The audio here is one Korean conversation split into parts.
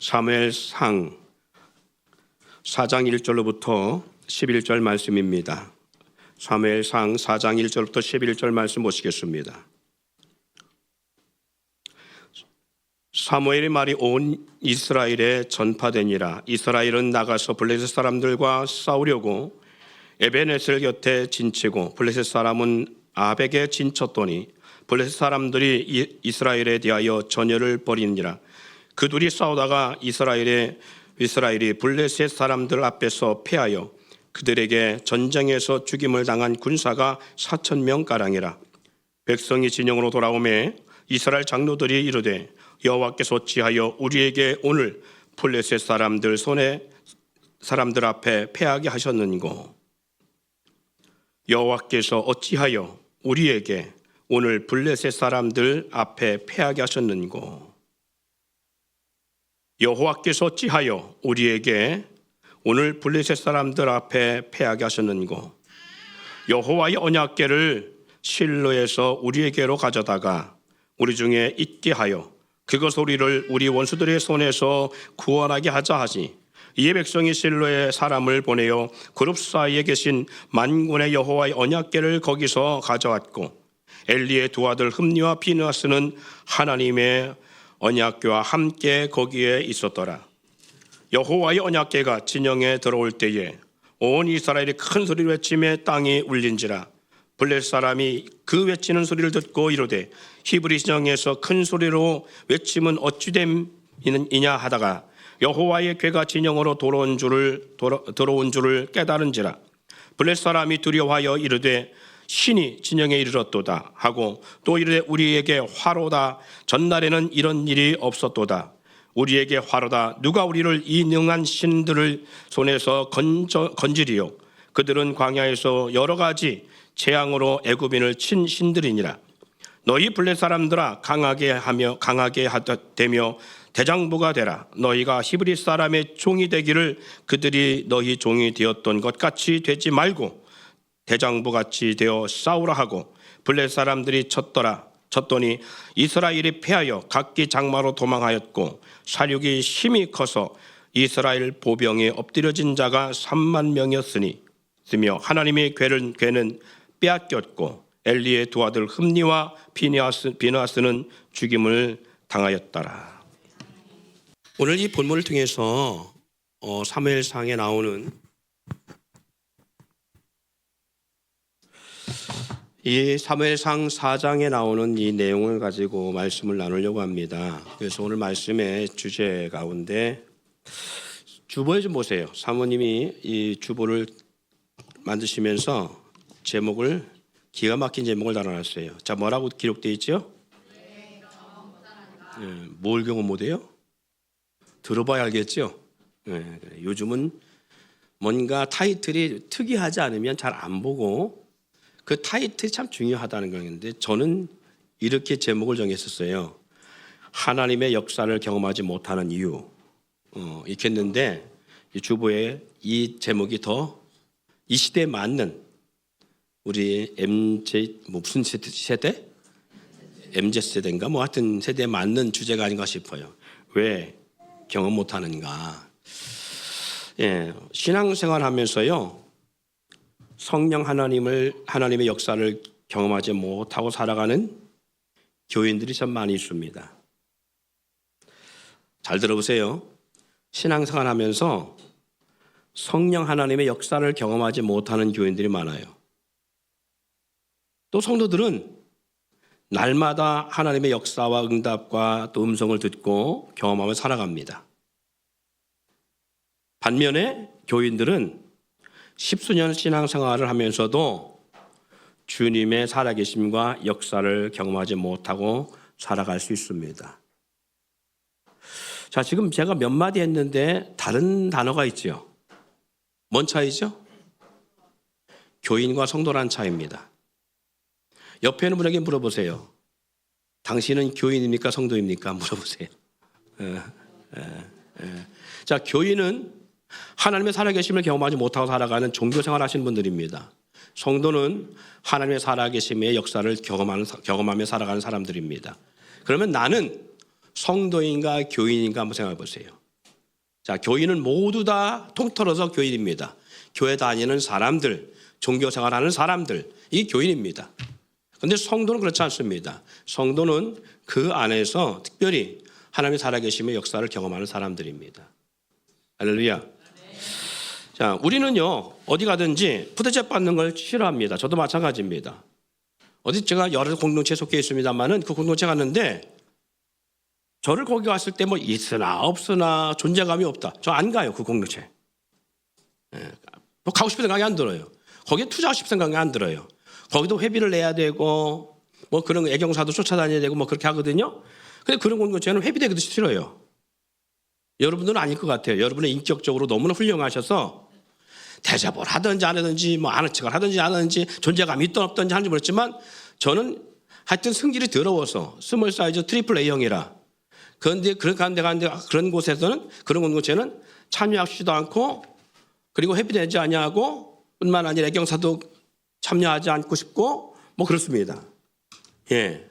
사무엘상 4장 1절로부터 11절 말씀입니다. 사무엘상 4장 1절부터 11절 말씀 보시겠습니다. 사무엘의 말이 온 이스라엘에 전파되니라. 이스라엘은 나가서 블레셋 사람들과 싸우려고 에베네셀 곁에 진치고 블레셋 사람은 아벡에 진쳤더니 블레셋 사람들이 이스라엘에 대하여 전열을 벌이니라. 그 둘이 싸우다가 이스라엘이 블레셋 사람들 앞에서 패하여 그들에게 전쟁에서 죽임을 당한 군사가 4,000명가량이라. 백성이 진영으로 돌아오매 이스라엘 장로들이 이르되 여호와께서 어찌하여 우리에게 오늘 블레셋 사람들 앞에 패하게 하셨는고. 여호와께서 어찌하여 우리에게 오늘 블레셋 사람들 앞에 패하게 하셨는고. 여호와께서 어찌하여 우리에게 오늘 블레셋 사람들 앞에 패하게 하셨는고. 여호와의 언약궤를 실로에서 우리에게로 가져다가 우리 중에 있게 하여 그것 우리를 우리 원수들의 손에서 구원하게 하자 하지. 이에 백성이 실로에 사람을 보내어 그룹 사이에 계신 만군의 여호와의 언약궤를 거기서 가져왔고 엘리의 두 아들 흠니와 비느하스는 하나님의 언약궤와 함께 거기에 있었더라. 여호와의 언약궤가 진영에 들어올 때에 온 이스라엘이 큰 소리로 외치며 땅이 울린지라. 블레셋 사람이 그 외치는 소리를 듣고 이르되 히브리 진영에서 큰 소리로 외침은 어찌 됨이냐 하다가 여호와의 궤가 진영으로 들어온 줄을 깨달은지라. 블레셋 사람이 두려워하여 이르되 신이 진영에 이르렀도다 하고 또 이르되 우리에게 화로다. 전날에는 이런 일이 없었도다. 우리에게 화로다. 누가 우리를 이 능한 신들을 손에서 건지리요. 그들은 광야에서 여러 가지 재앙으로 애굽인을 친 신들이니라. 너희 블레셋 사람들아 강하게 되며 대장부가 되라. 너희가 히브리 사람의 종이 되기를 그들이 너희 종이 되었던 것 같이 되지 말고 대장부같이 되어 싸우라 하고 블레셋 사람들이 쳤더니 이스라엘이 패하여 각기 장마로 도망하였고 사륙이 힘이 커서 이스라엘 보병에 엎드려진 자가 3만 명이었으며 하나님의 궤는 빼앗겼고 엘리의 두 아들 흠니와 비느하스는 죽임을 당하였더라. 오늘 이 본문을 통해서 사무엘상에 나오는 이 사무엘상 4장에 나오는 이 내용을 가지고 말씀을 나누려고 합니다. 그래서 오늘 말씀의 주제 가운데 주보에 좀 보세요. 사모님이 이 주보를 만드시면서 제목을 기가 막힌 제목을 달아놨어요. 자, 뭐라고 기록되어 있죠? 뭘 경험 못해요? 들어봐야 알겠죠? 요즘은 뭔가 타이틀이 특이하지 않으면 잘 안 보고 그 타이틀이 참 중요하다는 건데 저는 이렇게 제목을 정했었어요. 하나님의 역사를 경험하지 못하는 이유. 이렇게 했는데 이 주보에 이 제목이 더 이 시대에 맞는 우리 MZ 무슨 세대? MZ 세대인가? 뭐 하여튼 세대에 맞는 주제가 아닌가 싶어요. 왜 경험 못하는가? 신앙생활 하면서요. 성령 하나님의 역사를 경험하지 못하고 살아가는 교인들이 참 많이 있습니다. 잘 들어보세요. 신앙생활 하면서 성령 하나님의 역사를 경험하지 못하는 교인들이 많아요. 또 성도들은 날마다 하나님의 역사와 응답과 또 음성을 듣고 경험하며 살아갑니다. 반면에 교인들은 십수년 신앙생활을 하면서도 주님의 살아계심과 역사를 경험하지 못하고 살아갈 수 있습니다. 자, 지금 제가 몇 마디 했는데 다른 단어가 있죠. 뭔 차이죠? 교인과 성도란 차이입니다. 옆에 있는 분에게 물어보세요. 당신은 교인입니까? 성도입니까? 물어보세요. 자, 교인은 하나님의 살아계심을 경험하지 못하고 살아가는 종교생활 하시는 분들입니다. 성도는 하나님의 살아계심의 역사를 경험하며 살아가는 사람들입니다. 그러면 나는 성도인가 교인인가 한번 생각해 보세요. 자, 교인은 모두 다 통틀어서 교인입니다. 교회 다니는 사람들, 종교생활하는 사람들, 이 교인입니다. 그런데 성도는 그렇지 않습니다. 성도는 그 안에서 특별히 하나님의 살아계심의 역사를 경험하는 사람들입니다. 할렐루야. 자, 우리는요, 어디 가든지 푸대접 받는 걸 싫어합니다. 저도 마찬가지입니다. 어디 제가 여러 공동체에 속해 있습니다만은 그 공동체 갔는데 저를 거기 갔을 때 뭐 있으나 없으나 존재감이 없다. 저 안 가요, 그 공동체. 뭐 가고 싶은 생각이 안 들어요. 거기에 투자하고 싶은 생각이 안 들어요. 거기도 회비를 내야 되고 뭐 그런 애경사도 쫓아다녀야 되고 뭐 그렇게 하거든요. 근데 그런 공동체는 회비 내기도 싫어요. 여러분들은 아닐 것 같아요. 여러분은 인격적으로 너무나 훌륭하셔서 대접을 하든지 안 하든지 뭐 아는 척을 하든지 안 하든지 존재감이 있든 없든지 하는지 모르겠지만 저는 하여튼 성질이 더러워서 스몰 사이즈 트리플 A형이라 그런데 그런 곳에서는 그런 공동체는 참여하지도 않고 그리고 회비 내지 아니하고 뿐만 아니라 애경사도 참여하지 않고 싶고 뭐 그렇습니다. 예.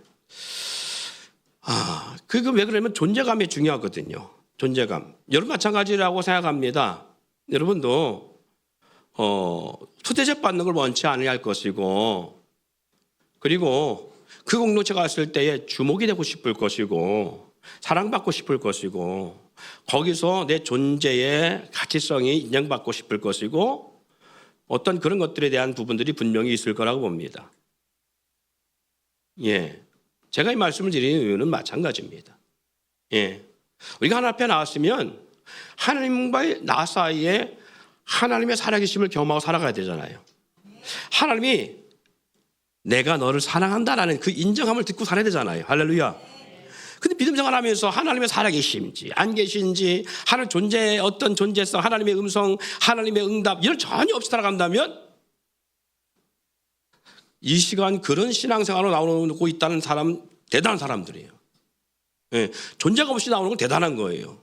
그게 왜 그러냐면 존재감이 중요하거든요. 존재감. 여러분 마찬가지라고 생각합니다. 여러분도 투대접 받는 걸 원치 않을 것이고 그리고 그 공동체가 왔을 때에 주목이 되고 싶을 것이고 사랑받고 싶을 것이고 거기서 내 존재의 가치성이 인정받고 싶을 것이고 어떤 그런 것들에 대한 부분들이 분명히 있을 거라고 봅니다. 예, 제가 이 말씀을 드리는 이유는 마찬가지입니다. 예, 우리가 하나님 앞에 나왔으면 하나님과 나 사이에 하나님의 살아계심을 경험하고 살아가야 되잖아요. 하나님이 내가 너를 사랑한다라는 그 인정함을 듣고 살아야 되잖아요. 할렐루야. 근데 믿음 생활하면서 하나님의 살아계신지 안 계신지 하나님 존재의 어떤 존재성, 하나님의 음성, 하나님의 응답 이런 전혀 없이 살아간다면 이 시간 그런 신앙생활로 나오고 있다는 사람 대단한 사람들이에요. 예, 존재가 없이 나오는 건 대단한 거예요.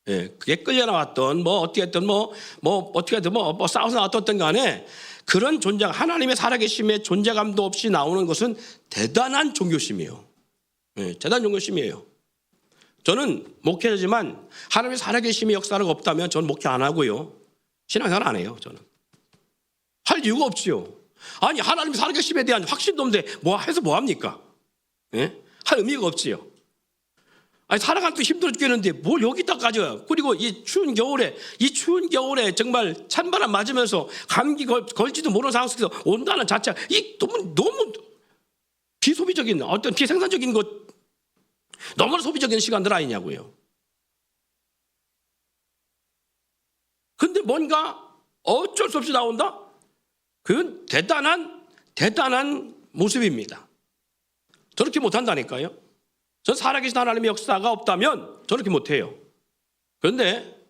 예, 그게 끌려 나왔던 뭐 어떻게 했든 뭐 어떻게 했든 뭐 싸워서 나왔던 간에 그런 존재 하나님의 살아계심의 존재감도 없이 나오는 것은 대단한 종교심이에요. 예, 대단한 종교심이에요. 저는 목회자지만 하나님의 살아계심의 역사가 없다면 저는 목회 안 하고요. 신앙생활 안 해요. 저는 할 이유가 없지요. 아니 하나님의 살아계심에 대한 확신도 없는데 뭐 해서 뭐 합니까? 예? 할 의미가 없지요. 아니 살아가는 힘들어 죽겠는데 뭘 여기다까지 그리고 이 추운 겨울에 정말 찬바람 맞으면서 감기 걸지도 모르는 상황 속에서 온다는 자체가 이 너무 비소비적인 어떤 비생산적인 것 너무나 소비적인 시간들 아니냐고요. 근데 뭔가 어쩔 수 없이 나온다? 그건 대단한 모습입니다. 저렇게 못한다니까요. 전 살아계신 하나님의 역사가 없다면 저렇게 못해요. 그런데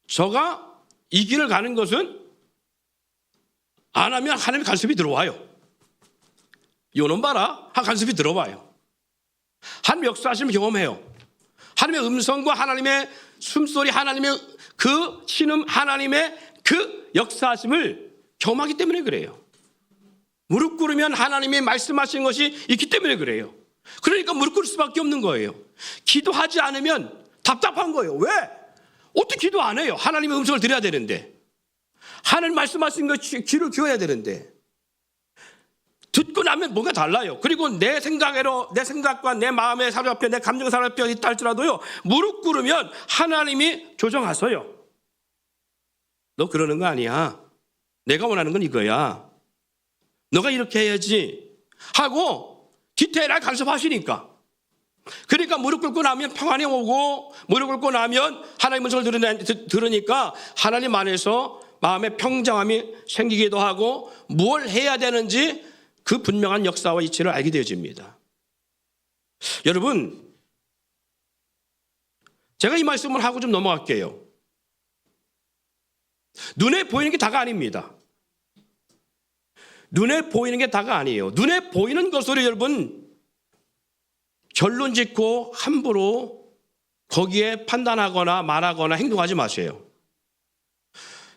저가 이 길을 가는 것은 안 하면 하나님의 간섭이 들어와요. 요놈 봐라. 간섭이 들어와요. 하나님의 역사하심을 경험해요. 하나님의 음성과 하나님의 숨소리, 하나님의 그 신음, 하나님의 그 역사하심을 경험하기 때문에 그래요. 무릎 꿇으면 하나님이 말씀하신 것이 있기 때문에 그래요. 그러니까 무릎 꿇을 수밖에 없는 거예요. 기도하지 않으면 답답한 거예요. 왜? 어떻게 기도 안 해요? 하나님의 음성을 들어야 되는데. 하나님 말씀하신 것 귀를 기울여야 되는데. 듣고 나면 뭔가 달라요. 그리고 내 생각과 내 마음에 사로잡혀 내 감정에 사로잡혀 있다 할지라도요. 무릎 꿇으면 하나님이 조정하세요. 너 그러는 거 아니야. 내가 원하는 건 이거야. 너가 이렇게 해야지 하고 디테일하게 간섭하시니까. 그러니까 무릎 꿇고 나면 평안이 오고 무릎 꿇고 나면 하나님의 음성을 들으니까 하나님 안에서 마음의 평정함이 생기기도 하고 뭘 해야 되는지 그 분명한 역사와 이치를 알게 되어집니다. 여러분, 제가 이 말씀을 하고 좀 넘어갈게요. 눈에 보이는 게 다가 아닙니다. 눈에 보이는 게 다가 아니에요. 눈에 보이는 것으로 여러분 결론 짓고 함부로 거기에 판단하거나 말하거나 행동하지 마세요.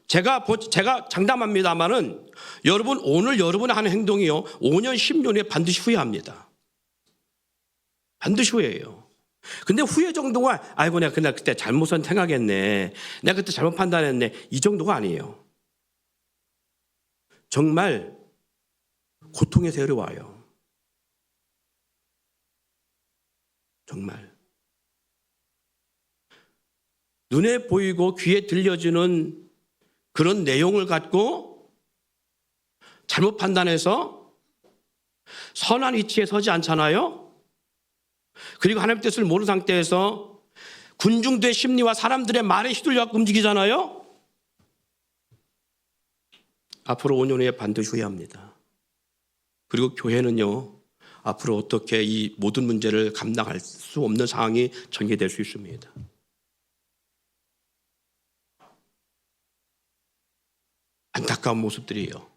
제가 장담합니다만은 오늘 여러분이 하는 행동이요 5년 10년 후에 반드시 후회합니다. 반드시 후회해요. 근데 후회 정도가 아이고 내가 그때 잘못 선택하겠네. 내가 그때 잘못 판단했네. 이 정도가 아니에요. 정말 고통의 세월이 와요. 정말. 눈에 보이고 귀에 들려주는 그런 내용을 갖고 잘못 판단해서 선한 위치에 서지 않잖아요. 그리고 하나님의 뜻을 모르는 상태에서 군중들의 심리와 사람들의 말에 휘둘려 움직이잖아요. 앞으로 5년 후에 반드시 후회합니다. 그리고 교회는요, 앞으로 어떻게 이 모든 문제를 감당할 수 없는 상황이 전개될 수 있습니다. 안타까운 모습들이에요.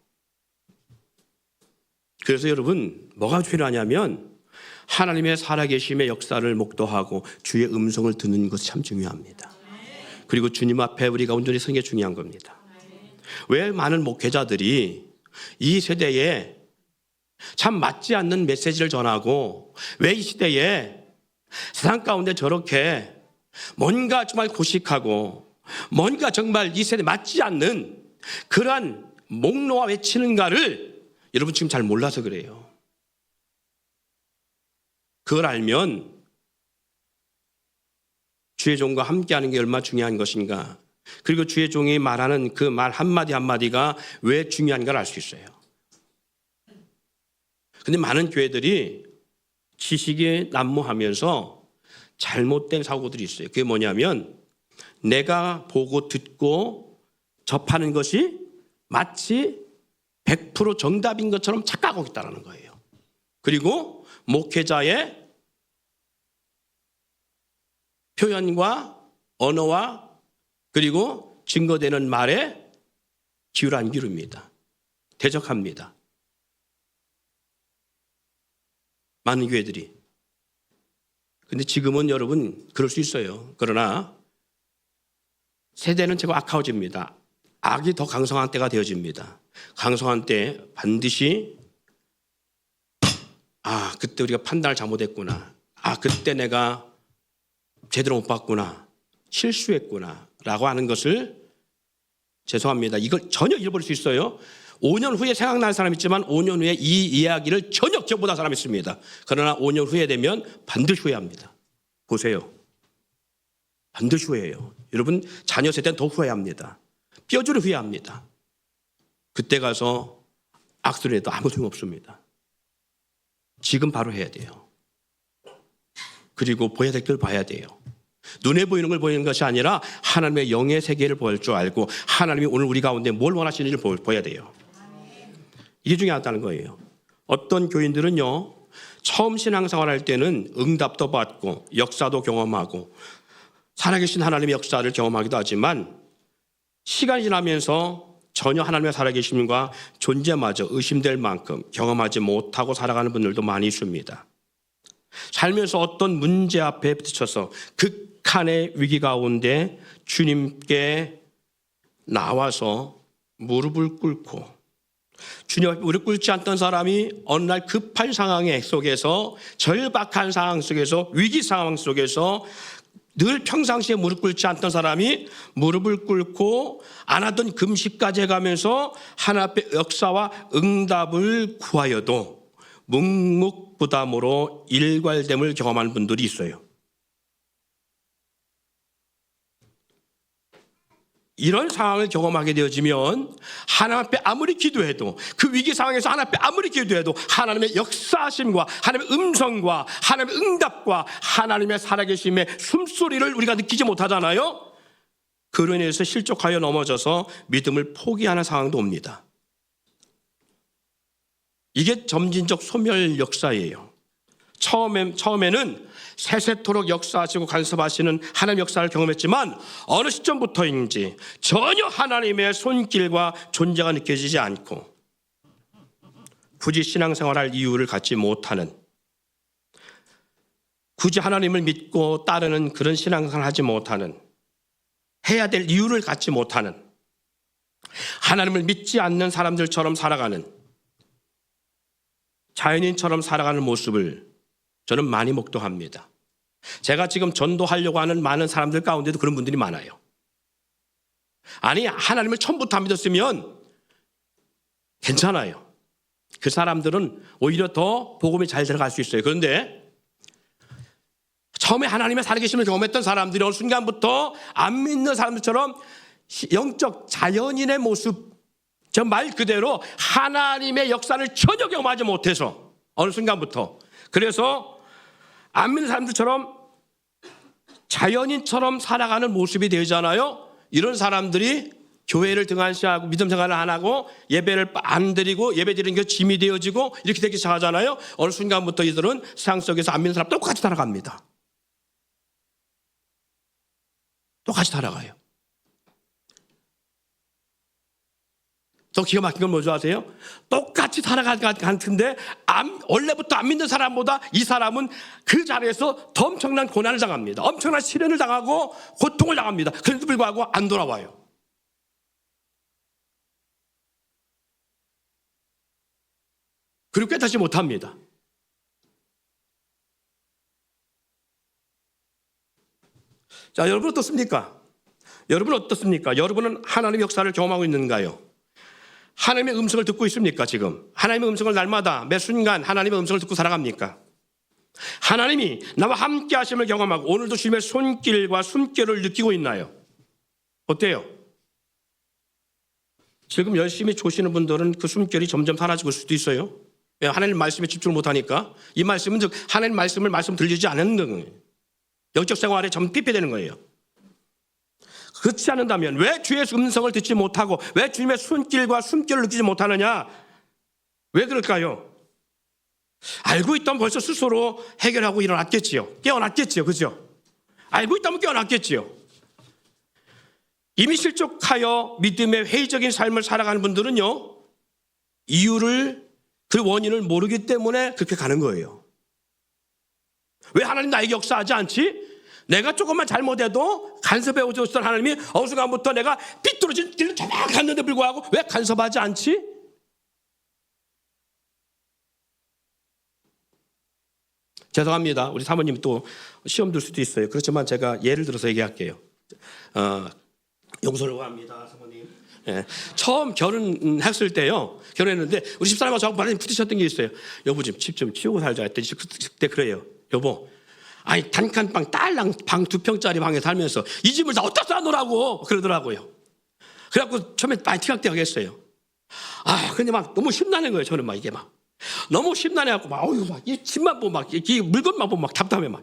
그래서 여러분, 뭐가 필요하냐면 하나님의 살아계심의 역사를 목도하고 주의 음성을 듣는 것이 참 중요합니다. 그리고 주님 앞에 우리가 온전히 서는 게 중요한 겁니다. 왜 많은 목회자들이 이 세대에 참 맞지 않는 메시지를 전하고 왜 이 시대에 세상 가운데 저렇게 뭔가 정말 고식하고 뭔가 정말 이 세대에 맞지 않는 그러한 목놓아 외치는가를 여러분 지금 잘 몰라서 그래요. 그걸 알면 주의 종과 함께하는 게 얼마나 중요한 것인가, 그리고 주의 종이 말하는 그 말 한마디 한마디가 왜 중요한가를 알 수 있어요. 근데 많은 교회들이 지식에 난무하면서 잘못된 사고들이 있어요. 그게 뭐냐면 내가 보고 듣고 접하는 것이 마치 100% 정답인 것처럼 착각하고 있다는 거예요. 그리고 목회자의 표현과 언어와 그리고 증거되는 말에 귀를 안 기릅니다. 대적합니다. 많은 교회들이. 근데 지금은 여러분 그럴 수 있어요. 그러나 세대는 제가 악화워집니다. 악이 더 강성한 때가 되어집니다. 강성한 때 반드시 그때 우리가 판단을 잘못했구나. 그때 내가 제대로 못 봤구나. 실수했구나. 라고 하는 것을 죄송합니다. 이걸 전혀 잃어버릴 수 있어요. 5년 후에 생각날 사람 있지만 5년 후에 이 이야기를 전혀 기억 못한 사람이 있습니다. 그러나 5년 후에 되면 반드시 후회합니다. 보세요. 반드시 후회해요. 여러분 자녀 세대는 더 후회합니다. 뼈저리 후회합니다. 그때 가서 악소리 해도 아무 소용 없습니다. 지금 바로 해야 돼요. 그리고 보여야 될 걸 봐야 돼요. 눈에 보이는 걸 보이는 것이 아니라 하나님의 영의 세계를 볼 줄 알고 하나님이 오늘 우리 가운데 뭘 원하시는지를 보여야 돼요. 이게 중요하다는 거예요. 어떤 교인들은요, 처음 신앙생활 할 때는 응답도 받고 역사도 경험하고 살아계신 하나님의 역사를 경험하기도 하지만 시간이 지나면서 전혀 하나님의 살아계심과 존재마저 의심될 만큼 경험하지 못하고 살아가는 분들도 많이 있습니다. 살면서 어떤 문제 앞에 부딪혀서 극한의 위기 가운데 주님께 나와서 무릎을 꿇고 주님 앞에 무릎 꿇지 않던 사람이 어느 날 급한 상황 속에서 절박한 상황 속에서 위기 상황 속에서 늘 평상시에 무릎 꿇지 않던 사람이 무릎을 꿇고 안 하던 금식까지 해가면서 하나님 앞에 역사와 응답을 구하여도 묵묵부담으로 일괄됨을 경험하는 분들이 있어요. 이런 상황을 경험하게 되어지면 하나님 앞에 아무리 기도해도 그 위기 상황에서 하나님 앞에 아무리 기도해도 하나님의 역사하심과 하나님의 음성과 하나님의 응답과 하나님의 살아계심의 숨소리를 우리가 느끼지 못하잖아요. 그로 인해서 실족하여 넘어져서 믿음을 포기하는 상황도 옵니다. 이게 점진적 소멸 역사예요. 처음에는 세세토록 역사하시고 간섭하시는 하나님의 역사를 경험했지만 어느 시점부터인지 전혀 하나님의 손길과 존재가 느껴지지 않고 굳이 신앙생활할 이유를 갖지 못하는, 굳이 하나님을 믿고 따르는 그런 신앙생활을 하지 못하는, 해야 될 이유를 갖지 못하는, 하나님을 믿지 않는 사람들처럼 살아가는, 자연인처럼 살아가는 모습을 저는 많이 목도합니다. 제가 지금 전도하려고 하는 많은 사람들 가운데도 그런 분들이 많아요. 아니, 하나님을 처음부터 안 믿었으면 괜찮아요. 그 사람들은 오히려 더 복음이 잘 들어갈 수 있어요. 그런데 처음에 하나님의 살아계심을 경험했던 사람들이 어느 순간부터 안 믿는 사람들처럼 영적 자연인의 모습, 저 말 그대로 하나님의 역사를 전혀 경험하지 못해서 어느 순간부터, 그래서 안 믿는 사람들처럼 자연인처럼 살아가는 모습이 되잖아요. 이런 사람들이 교회를 등한시하고 믿음 생활을 안 하고 예배를 안 드리고 예배 드리는 게 짐이 되어지고 이렇게 되기 시작하잖아요. 어느 순간부터 이들은 세상 속에서 안 믿는 사람 똑같이 살아갑니다. 똑같이 살아가요. 더 기가 막힌 건 뭐죠 아세요? 똑같이 살아가는데 원래부터 안 믿는 사람보다 이 사람은 그 자리에서 더 엄청난 고난을 당합니다. 엄청난 시련을 당하고 고통을 당합니다. 그런데도 불구하고 안 돌아와요. 그리고 깨닫지 못합니다. 자, 여러분 어떻습니까? 여러분은 하나님의 역사를 경험하고 있는가요? 하나님의 음성을 듣고 있습니까 지금? 하나님의 음성을 날마다 매 순간 하나님의 음성을 듣고 살아갑니까? 하나님이 나와 함께 하심을 경험하고 오늘도 주님의 손길과 숨결을 느끼고 있나요? 어때요? 지금 열심히 조시는 분들은 그 숨결이 점점 사라지고 있을 수도 있어요. 하나님 말씀에 집중을 못하니까. 이 말씀은 즉 하나님 말씀 들리지 않는 거예요. 영적 생활에 점 피폐되는 거예요. 그렇지 않는다면 왜 주의 음성을 듣지 못하고 왜 주님의 손길과 숨결을 느끼지 못하느냐? 왜 그럴까요? 알고 있다면 벌써 스스로 해결하고 일어났겠지요. 깨어났겠지요. 그죠? 알고 있다면 깨어났겠지요. 이미 실족하여 믿음의 회의적인 삶을 살아가는 분들은요, 이유를, 그 원인을 모르기 때문에 그렇게 가는 거예요. 왜 하나님 나에게 역사하지 않지? 내가 조금만 잘못해도 간섭해 오셨던 하나님이 어느 순간부터 내가 삐뚤어진 길을 저만 갔는데 불구하고 왜 간섭하지 않지? 죄송합니다. 우리 사모님 또 시험 들 수도 있어요. 그렇지만 제가 예를 들어서 얘기할게요. 용서를 구합니다, 사모님. 예. 처음 결혼했을 때요. 결혼했는데 우리 집사람하고 저하고 많이 부딪혔던 게 있어요. 여보 집 좀 치우고 살자 했더니 그때 그래요. 여보, 아니 단칸방 딸랑 방 2평짜리 방에 살면서 이 집을 다 어디다 쌓아놓으라고 그러더라고요. 그래갖고 처음에 많이 티격태격 했어요. 근데 막 너무 심란한 거예요. 저는 막 이게 막 너무 심란해갖고 막 이 집만 보고 막 이 물건만 보고 막 답답해 막.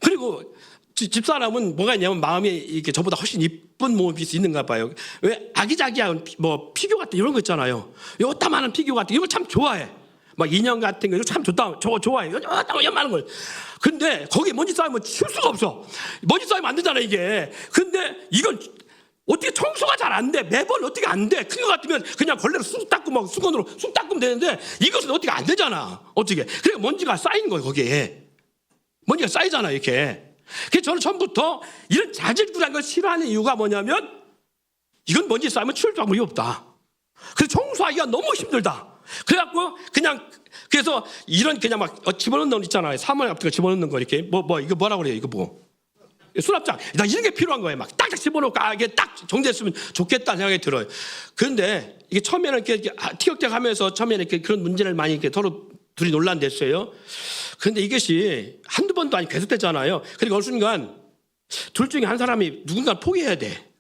그리고 집사람은 뭐가 있냐면 마음이 이렇게 저보다 훨씬 이쁜 몸이 있는가 봐요. 왜 아기자기한 뭐 피규어 같은 이런 거 있잖아요. 요따만한 피규어 같은 이런 거 참 좋아해. 막 인형 같은 거 참 좋다. 저거 좋아해. 요따만한 걸. 근데 거기 먼지 쌓이면 치울 수가 없어. 먼지 쌓이면 안 되잖아 이게. 근데 이건 어떻게 청소가 잘 안 돼. 매번 어떻게 안 돼. 큰 거 같으면 그냥 걸레로 쑥 닦고 막 수건으로 쑥 닦으면 되는데 이것은 어떻게 안 되잖아. 어떻게. 그래 먼지가 쌓이는 거예요 거기에. 먼지가 쌓이잖아 이렇게. 그래서 저는 처음부터 이런 자질구레한 걸 싫어하는 이유가 뭐냐면 이건 먼지 쌓이면 치울 방법이 없다. 그래서 청소하기가 너무 힘들다. 그래갖고 그래서 이런 그냥 막 집어넣는 거 있잖아요. 사물 같은 거 집어넣는 거 이렇게 이거 뭐라고 그래요? 이거 뭐 수납장. 나 이런 게 필요한 거예요. 막 딱딱 집어넣고 이게 딱 정리했으면 좋겠다는 생각이 들어요. 그런데 이게 처음에는 이렇게 티격태격하면서 처음에는 이렇게 그런 문제를 많이 이렇게 서로 둘이 논란됐어요. 그런데 이것이 한두 번도 아니 계속됐잖아요. 그리고 어느 순간 둘 중에 한 사람이 누군가 포기해야 돼.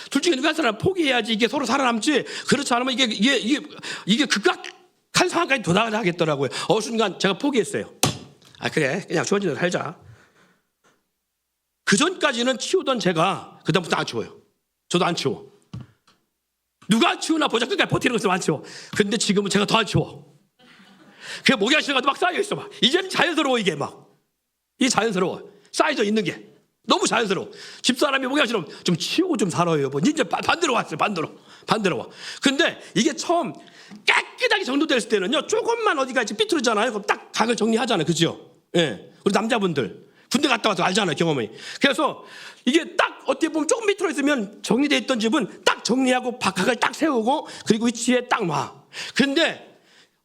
둘 중에 누가 한 사람 포기해야지 이게 서로 살아남지. 그렇지 않으면 이게 극악한 상황까지 도달하겠더라고요. 어느 순간 제가 포기했어요. 그래 그냥 주어진 대로 살자. 그 전까지는 치우던 제가 그다음부터 안 치워요. 저도 안 치워. 누가 안 치우나 보자. 끝까지 버티는 것도 안 치워. 근데 지금은 제가 더 안 치워. 그게 목욕 시간도 막 쌓여있어 막. 이제는 자연스러워 이게 막. 이게 자연스러워. 쌓여져 있는 게 너무 자연스러워. 집사람이 목욕하시면 좀 치우고 좀 살아요 여보. 이제 반대로 왔어요. 반대로 와. 근데 이게 처음 깨끗하게 정돈됐을 때는요 조금만 어디가 이제 삐뚤어지잖아요. 그럼 딱 각을 정리하잖아요. 그죠? 예. 우리 남자분들 군대 갔다 와서 알잖아요 경험이. 그래서 이게 딱 어떻게 보면 조금 밑으로 있으면 정리되어 있던 집은 딱 정리하고 각을 딱 세우고 그리고 위치에 딱 놔. 근데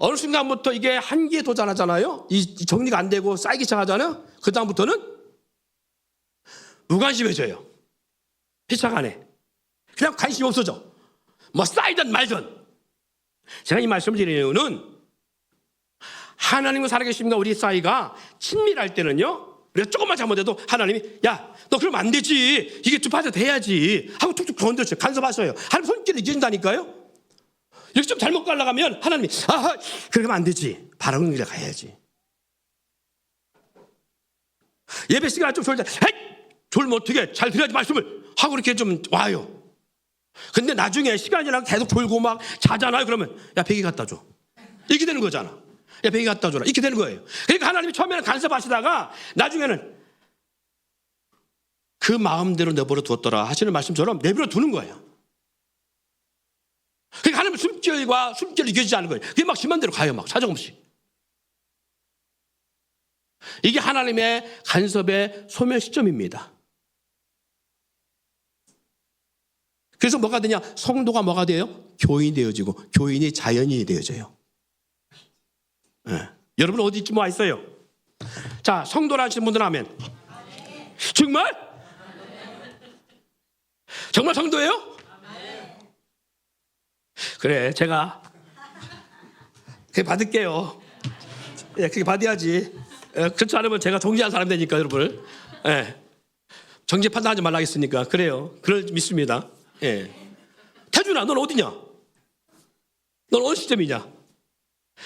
어느 순간부터 이게 한계에 도달하잖아요. 이 정리가 안 되고 쌓이기 시작하잖아요. 그 다음부터는 무관심해져요. 피차간에 그냥 관심이 없어져. 뭐 쌓이든 말든. 제가 이 말씀을 드리는 이유는 하나님과 살아계심과 우리 사이가 친밀할 때는요, 우리가 조금만 잘못해도 하나님이 야, 너 그러면 안 되지, 이게 좁아져 돼야지 하고 툭툭 건드려요. 간섭하셔요. 하나님 손길을 잊는다니까요. 이렇게 좀 잘못 가려가면 하나님이 아, 그러면 안 되지, 바라는 길에 가야지. 예배 시간 좀 졸다, 졸면 어떻게, 잘 들어야지 말씀을 하고 이렇게 좀 와요. 근데 나중에 시간이 지나고 계속 졸고 막 자잖아요. 그러면 야, 베개 갖다 줘, 이렇게 되는 거잖아. 야, 베개 갖다 줘라, 이렇게 되는 거예요. 그러니까 하나님이 처음에는 간섭하시다가 나중에는 그 마음대로 내버려 두었더라 하시는 말씀처럼 내버려 두는 거예요. 그러니까 하나님은 숨결이 이겨지지 않는 거예요. 그게 막 심한 대로 가요, 막 사정없이. 이게 하나님의 간섭의 소멸 시점입니다. 그래서 뭐가 되냐? 성도가 뭐가 돼요? 교인이 되어지고, 교인이 자연인이 되어져요. 네. 여러분 어디쯤 와 있어요? 자, 성도라 하시는 분들 하면 정말? 정말 성도예요? 그래, 제가 그게 받을게요. 예, 그게 받아야지. 그렇지 않으면 제가 정죄한 사람 되니까, 여러분. 예. 정죄 판단하지 말라 했으니까. 그래요. 그걸 믿습니다. 예. 태준아, 넌 어디냐? 넌 어느 시점이냐?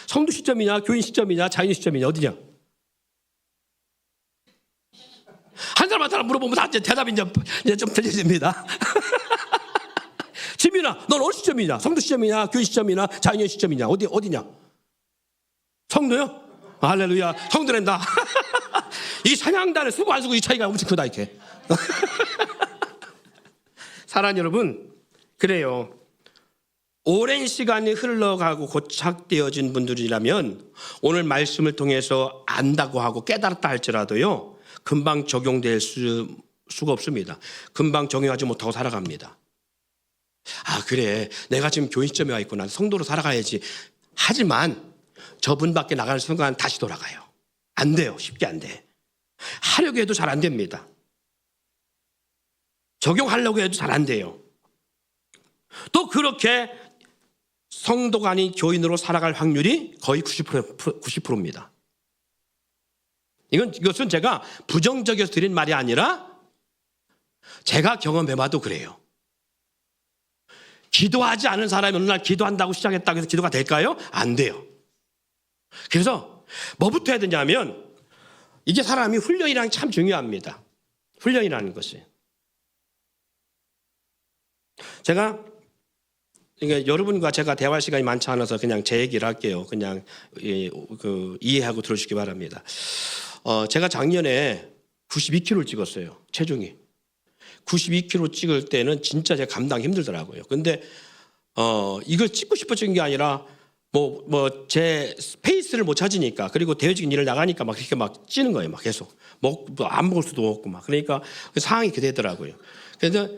성도 시점이냐, 교인 시점이냐, 자인 시점이냐, 어디냐? 한 사람한테 물어보면 다 대답이 이제 좀 틀려집니다. 지민아, 넌 어느 시점이냐? 성도 시점이냐, 교인 시점이냐, 자인 시점이냐, 어디냐? 성도요? 할렐루야, 성도랜다. 이 찬양단을 쓰고 안 쓰고 이 차이가 엄청 크다, 이렇게. 사랑하는 여러분, 그래요. 오랜 시간이 흘러가고 고착되어진 분들이라면 오늘 말씀을 통해서 안다고 하고 깨달았다 할지라도요, 금방 적용될 수가 없습니다. 금방 적용하지 못하고 살아갑니다. 아, 그래, 내가 지금 교인 시점에 와 있구나, 성도로 살아가야지. 하지만 저분 밖에 나가는 순간 다시 돌아가요. 안 돼요. 쉽게 안 돼. 하려고 해도 잘 안 됩니다. 적용하려고 해도 잘 안 돼요. 또 그렇게 성도가 아닌 교인으로 살아갈 확률이 거의 90%입니다. 이것은 제가 부정적이어서 드린 말이 아니라 제가 경험해봐도 그래요. 기도하지 않은 사람이 어느 날 기도한다고 시작했다고 해서 기도가 될까요? 안 돼요. 그래서 뭐부터 해야 되냐면, 이게 사람이 훈련이랑 참 중요합니다. 훈련이라는 것이. 제가 여러분과 제가 대화할 시간이 많지 않아서 그냥 제 얘기를 할게요. 그냥 이해하고 들어주시기 바랍니다. 제가 작년에 92kg를 찍었어요. 체중이. 92kg 찍을 때는 진짜 제가 감당이 힘들더라고요. 근데 이걸 찍고 싶어진 게 아니라 제 페이스를 못 찾으니까, 그리고 대외적인 일을 나가니까 막 이렇게 막 찌는 거예요. 막 계속 안 먹을 수도 없고 막. 그러니까 그 상황이 그렇게 되더라고요. 그래서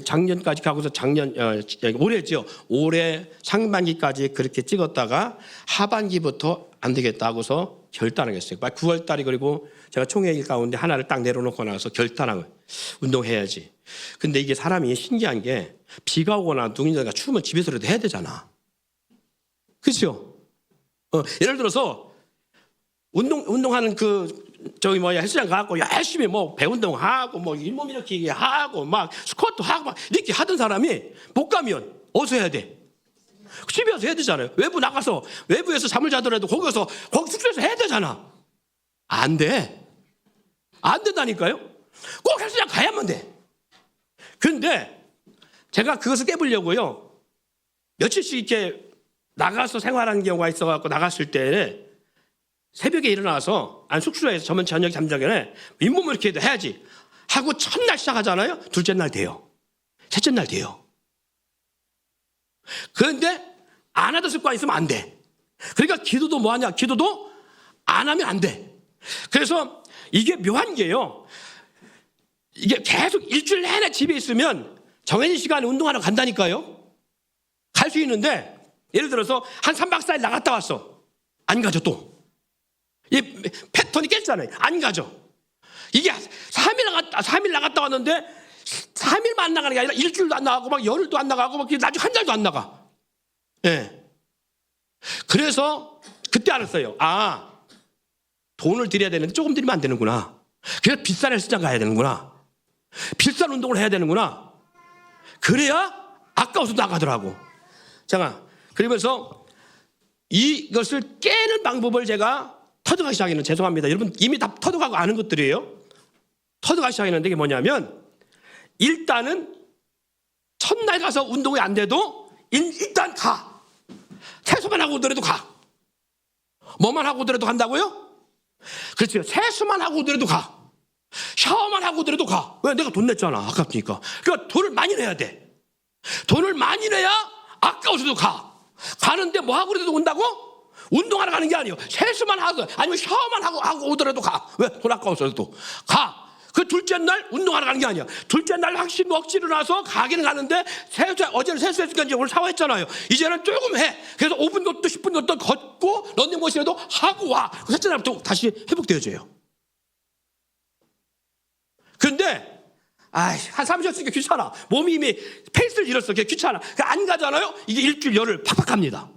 작년까지 가고서 올해죠. 올해 상반기까지 그렇게 찍었다가 하반기부터 안 되겠다 하고서 결단을 했어요. 9월 달이, 그리고 제가 총회의 가운데 하나를 딱 내려놓고 나서 결단한 거예요. 운동해야지. 근데 이게 사람이 신기한 게, 비가 오거나 눈이 오거나 추우면 집에서라도 해야 되잖아. 그렇죠? 예를 들어서 운동하는 헬스장 가고 열심히 배운동하고 잇몸 일으키기 하고 막 스쿼트 하고 막 이렇게 하던 사람이 못 가면 어디서 해야 돼? 집에 와서 해야 되잖아요. 외부에서 잠을 자더라도 거기 숙소에서 해야 되잖아. 안 돼. 안 된다니까요. 꼭 헬스장 가야만 돼. 그런데 제가 그것을 깨보려고요, 며칠씩 이렇게 나가서 생활하는 경우가 있어갖고, 나갔을 때 새벽에 일어나서 숙소에서 저녁 잠자기 전에 윗몸을 이렇게 해야지 하고 첫날 시작하잖아요. 둘째 날 돼요. 셋째 날 돼요. 그런데 안 하던 습관이 있으면 안 돼. 그러니까 기도도 뭐하냐? 기도도 안 하면 안 돼. 그래서 이게 묘한 게요, 이게 계속 일주일 내내 집에 있으면 정해진 시간에 운동하러 간다니까요. 갈 수 있는데, 예를 들어서 한 3박 4일 나갔다 왔어. 안 가죠 또. 이 패턴이 깼잖아요. 안 가죠. 이게 3일 나갔다 왔는데 3일만 안 나가는 게 아니라 일주일도 안 나가고 막 열흘도 안 나가고 막 나중에 한 달도 안 나가. 예. 그래서 그때 알았어요. 아, 돈을 들여야 되는데 조금 들이면 안 되는구나. 그래서 비싼 헬스장 가야 되는구나. 비싼 운동을 해야 되는구나. 그래야 아까워서 나가더라고. 잠깐, 그러면서 이것을 깨는 방법을 제가 터득하기 시작했는, 죄송합니다. 여러분 이미 다 터득하고 아는 것들이에요. 터득하기 시작했는데 이게 뭐냐면, 일단은 첫날 가서 운동이 안 돼도 일단 가. 세수만 하고 오더라도 가. 뭐만 하고 오더라도 간다고요? 그렇죠. 세수만 하고 오더라도 가. 샤워만 하고 오더라도 가. 왜? 내가 돈 냈잖아. 아깝니까. 그러니까 돈을 많이 내야 돼. 돈을 많이 내야 아까워서도 가. 가는데 뭐 하고 그래도 온다고? 운동하러 가는 게 아니에요. 세수만 하고 아니면 샤워만 하고 오더라도 가. 왜? 돈 아까워서도 가. 그 둘째 날 운동하러 가는 게 아니야. 둘째 날 확실히 억지로 나서 가기는 가는데, 어제는 세수했으니까 이제 오늘 샤워했잖아요. 이제는 조금 해. 그래서 5분 정도 10분 정도 걷고 런닝머신이라도 하고 와. 셋째 날부터 다시 회복되어져요. 그런데 한 3주 했으니까 귀찮아. 몸이 이미 페이스를 잃었어. 그게 귀찮아. 안 가잖아요. 이게 일주일 열흘 팍팍 갑니다.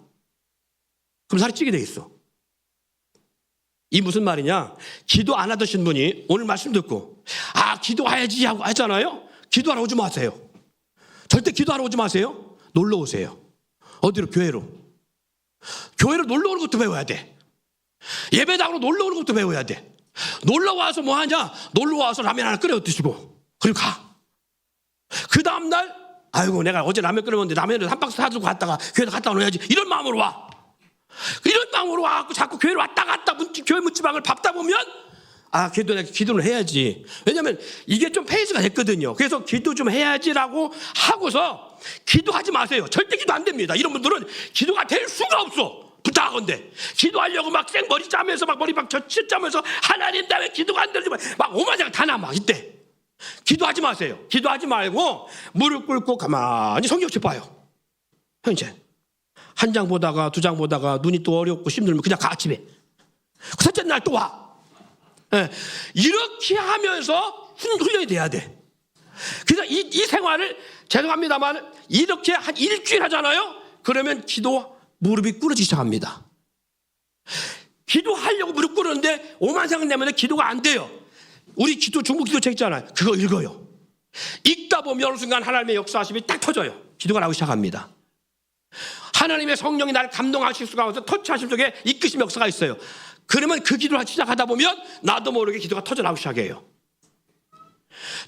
그럼 살이 찌게 돼 있어. 이 무슨 말이냐? 기도 안 하던 분이 오늘 말씀 듣고 기도해야지 하고 하잖아요. 기도하러 오지 마세요. 절대 기도하러 오지 마세요. 놀러 오세요. 어디로? 교회로. 교회로 놀러 오는 것도 배워야 돼. 예배당으로 놀러 오는 것도 배워야 돼. 놀러 와서 뭐 하냐? 놀러 와서 라면 하나 끓여 드시고 그리고 가. 그 다음날 아이고 내가 어제 라면 끓여 먹었는데 라면을 한 박스 사들고 갔다가 교회에 갔다 오야지, 이런 마음으로 와. 이런 마음으로 와갖고 자꾸 교회로 왔다 갔다 교회 문지방을 밟다 보면 그래도 내가 기도를 해야지. 왜냐면 이게 좀 페이스가 됐거든요. 그래서 기도 좀 해야지라고 하고서 기도하지 마세요. 절대 기도 안 됩니다. 이런 분들은 기도가 될 수가 없어. 부탁하건대 기도하려고 막 생머리 짜면서 막 머리 막 젖 짜면서 하나님 나 왜 기도가 안 되지? 막 오만자가 다 남아. 이때 기도하지 마세요. 기도하지 말고 무릎 꿇고 가만히 성경책 봐요. 현재 한 장 보다가 두 장 보다가 눈이 또 어렵고 힘들면 그냥 가. 집에 그 셋째 날 또 와. 이렇게 하면서 훈련이 돼야 돼. 그래서 이 생활을, 죄송합니다만 이렇게 한 일주일 하잖아요. 그러면 무릎이 꿇어지기 시작합니다. 기도하려고 무릎 꿇었는데 오만 생각 내면 기도가 안 돼요. 우리 중국 기도책 있잖아요. 그거 읽어요. 읽다 보면 어느 순간 하나님의 역사하심이 딱 터져요. 기도가 나오기 시작합니다. 하나님의 성령이 나를 감동하실 수가 없어서 터치하심 속에 이끄심 역사가 있어요. 그러면 그 기도를 시작하다 보면 나도 모르게 기도가 터져 나오기 시작해요.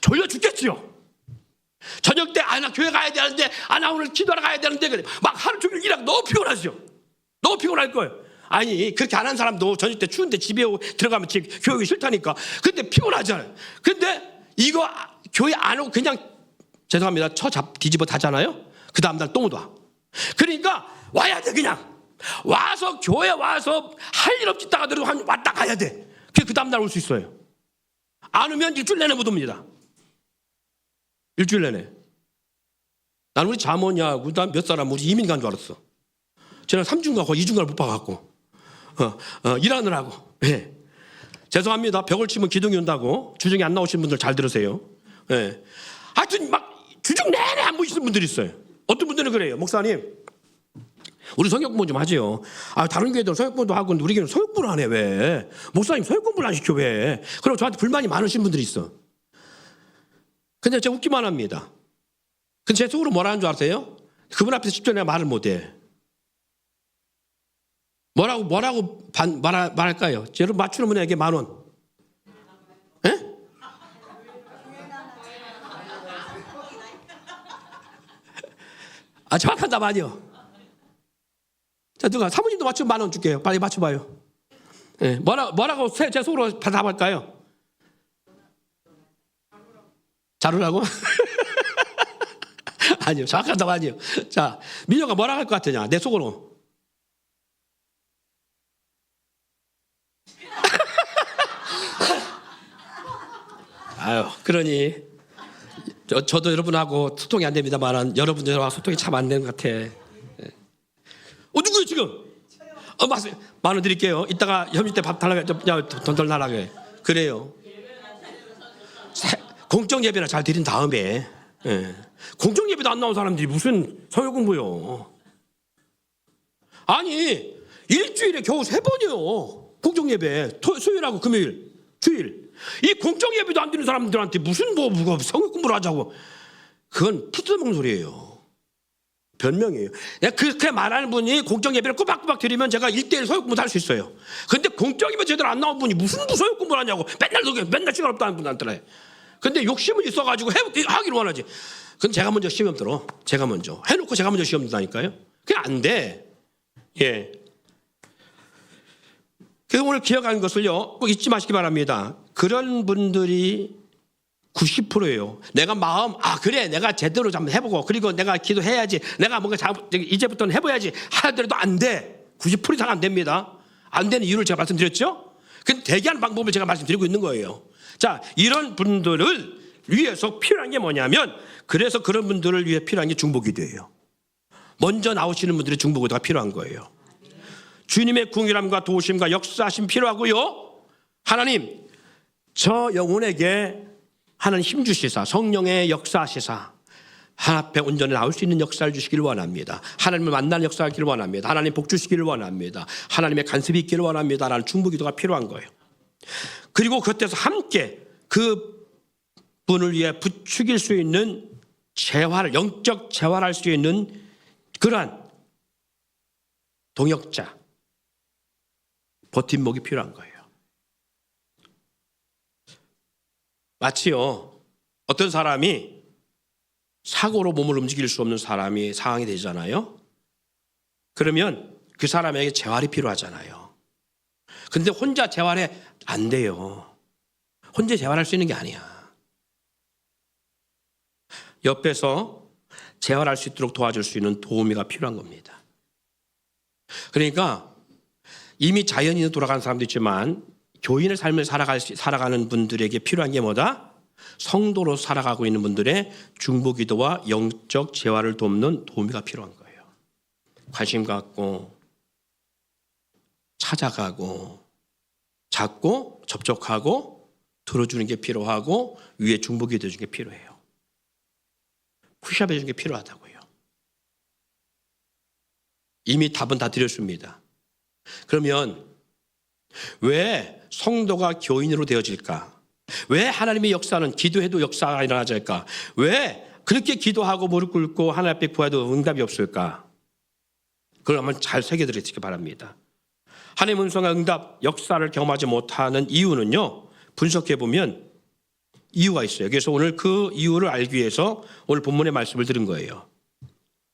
졸려 죽겠지요. 저녁 때 나 교회 가야 되는데 나 오늘 기도하러 가야 되는데 그래. 막 하루 종일 일하고 너무 피곤하죠. 너무 피곤할 거예요. 아니 그렇게 안 한 사람도 저녁 때 추운데 집에 들어가면 교회 오기 싫다니까. 근데 피곤하잖아요. 근데 이거 교회 안 오고 그냥, 죄송합니다, 뒤집어 다잖아요. 그 다음날 또 못 와. 그러니까 와야 돼. 그냥 와서 교회 와서 할 일 없이 있다가 왔다 가야 돼. 그 다음날 올 수 있어요. 안 오면 일주일 내내 못 옵니다. 일주일 내내. 나는 우리 자모냐고 몇 사람 우리 이민 간 줄 알았어. 저는 3주인가 거의 2주인가 못 봐갖고 일하느라고. 죄송합니다. 벽을 치면 기둥이 온다고. 주중에 안 나오신 분들 잘 들으세요. 하여튼 막 주중 내내 안 보이시는 분들이 있어요. 어떤 분들은 그래요. 목사님 우리 성역 공부 좀 하지요. 다른 교회들은 성역 공부도 하고 우리 교회는 성역 공부를 안 해. 왜? 목사님 성역 공부를 안 시켜 왜? 그럼 저한테 불만이 많으신 분들이 있어. 근데 제가 웃기만 합니다. 근데 제 속으로 뭐라는 줄 아세요? 그분 앞에서 직접 내가 말을 못해. 뭐라고 말할까요? 여러분 맞추는 분에게 10,000원. 예? 정확한 답 아니요. 자, 누가 사모님도 맞추면 10,000원 줄게요. 빨리 맞춰봐요. 뭐라고 제 속으로 답할까요? 자루라고? 아니요, 정확한 답 아니요. 자, 민혁아 뭐라고 할 것 같으냐? 내 속으로. 그러니 저도 여러분하고 소통이 안 됩니다만 여러분들하고 소통이 참 안 되는 것 같아. 누구요 지금? 맞아요. 10,000원 드릴게요. 이따가 점심 때 밥 달라고 돈 달라고 해. 그래요. 공적 예배나 잘 드린 다음에, 공적 예배도 안 나온 사람들이 무슨 성경 공부요? 아니, 일주일에 겨우 3번이요. 공적 예배, 수요일하고 금요일, 주일. 이 공적 예배도 안 드리는 사람들한테 무슨 성경 공부를 하자고? 그건 푸드먹는 소리예요. 변명이에요. 내가 그렇게 말하는 분이 공적 예배를 꼬박꼬박 드리면 제가 1:1 성경 공부 할 수 있어요. 근데 공적 예배 제대로 안 나온 분이 무슨 성경 공부를 하냐고. 맨날 시간 없다는 분한테. 근데 욕심은 있어가지고 하기를 원하지. 그건 제가 먼저 시험 들어. 제가 먼저 해놓고 제가 먼저 시험 든다니까요. 그게 안 돼. 예. 그래서 오늘 기억하는 것을요, 꼭 잊지 마시기 바랍니다. 그런 분들이 90%예요. 내가 마음, 그래, 내가 제대로 좀 해보고, 그리고 내가 기도해야지, 내가 뭔가 이제부터는 해봐야지 하더라도 안 돼. 90% 이상 안 됩니다. 안 되는 이유를 제가 말씀드렸죠? 근데 대기하는 방법을 제가 말씀드리고 있는 거예요. 자, 이런 분들을 위해서 필요한 게 뭐냐면, 그래서 그런 분들을 위해 필요한 게 중보기도예요. 먼저 나오시는 분들의 중보기도가 필요한 거예요. 주님의 궁일함과 도우심과 역사하심 필요하고요. 하나님, 저 영혼에게 하나님 힘 주시사, 성령의 역사하시사, 하나님 앞에 온전히 나올 수 있는 역사를 주시기를 원합니다. 하나님을 만나는 역사를 하기를 원합니다. 하나님 복 주시기를 원합니다. 하나님의 간섭이 있기를 원합니다. 라는 중보기도가 필요한 거예요. 그리고 그때서 함께 그 분을 위해 부추길 수 있는 재활, 영적 재활할 수 있는 그러한 동역자, 버팀목이 필요한 거예요. 마치요, 어떤 사람이 사고로 몸을 움직일 수 없는 상황이 되잖아요. 그러면 그 사람에게 재활이 필요하잖아요. 근데 혼자 재활해 안 돼요. 혼자 재활할 수 있는 게 아니야. 옆에서 재활할 수 있도록 도와줄 수 있는 도우미가 필요한 겁니다. 그러니까 이미 자연인으로 돌아가는 사람도 있지만 교인의 삶을 살아가는 분들에게 필요한 게 뭐다? 성도로 살아가고 있는 분들의 중보기도와 영적 재활을 돕는 도우미가 필요한 거예요. 관심 갖고 찾아가고 찾고 접촉하고 들어주는 게 필요하고 위에 중보기도 해주는 게 필요해요. 푸시업 해주는 게 필요하다고요. 이미 답은 다 드렸습니다. 그러면 왜 성도가 교인으로 되어질까? 왜 하나님의 역사는 기도해도 역사가 일어나질까? 왜 그렇게 기도하고 무릎 꿇고 하나님 앞에 구해도 응답이 없을까? 그걸 한번 잘 새겨드리시기 바랍니다. 하나님의 음성과 응답, 역사를 경험하지 못하는 이유는요, 분석해보면 이유가 있어요. 그래서 오늘 그 이유를 알기 위해서 오늘 본문의 말씀을 들은 거예요.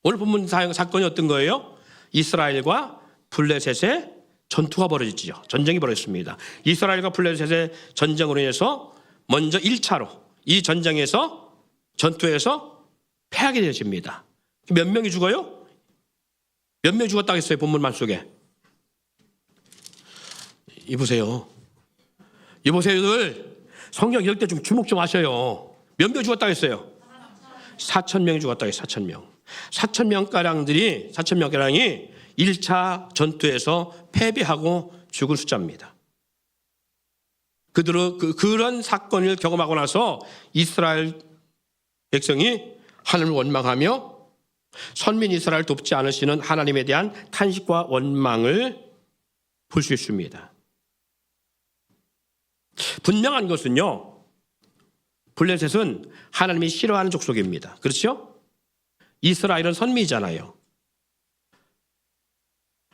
오늘 본문 사건이 어떤 거예요? 이스라엘과 블레셋의 전투가 벌어지죠. 전쟁이 벌어졌습니다. 이스라엘과 블레셋의 전쟁으로 인해서 먼저 1차로 이 전투에서 패하게 되어집니다. 몇 명이 죽어요? 몇 명이 죽었다고 했어요? 본문만 속에. 이보세요. 성경 읽을 때 좀 주목 좀 하셔요. 몇 명 죽었다고 했어요? 4,000명이 죽었다고 했어요. 4,000명. 4,000명가량이 1차 전투에서 패배하고 죽은 숫자입니다. 그런 사건을 경험하고 나서 이스라엘 백성이 하나님을 원망하며 선민 이스라엘 돕지 않으시는 하나님에 대한 탄식과 원망을 볼 수 있습니다. 분명한 것은요, 블레셋은 하나님이 싫어하는 족속입니다. 그렇죠? 이스라엘은 선민이잖아요.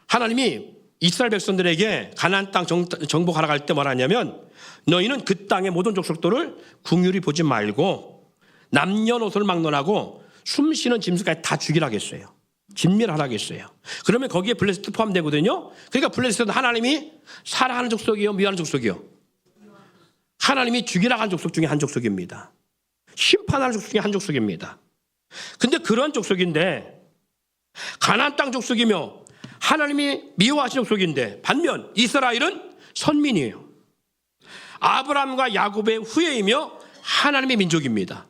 하나님이 이스라엘 백성들에게 가나안 땅 정복하러 갈 때 뭐라 하냐면, 너희는 그 땅의 모든 족속들을 긍휼히 보지 말고 남녀노소를 막론하고 숨쉬는 짐승까지 다 죽이라고 했어요. 진멸하라고 했어요. 그러면 거기에 블레셋도 포함되거든요. 그러니까 블레셋은 하나님이 사랑하는 족속이요, 미워하는 족속이요? 하나님이 죽이라고 한 족속 중에 한 족속입니다. 심판하는 족속 중에 한 족속입니다. 근데 그런 족속인데, 가나안 땅 족속이며 하나님이 미워하시는 족속인데, 반면 이스라엘은 선민이에요. 아브라함과 야곱의 후예이며 하나님의 민족입니다.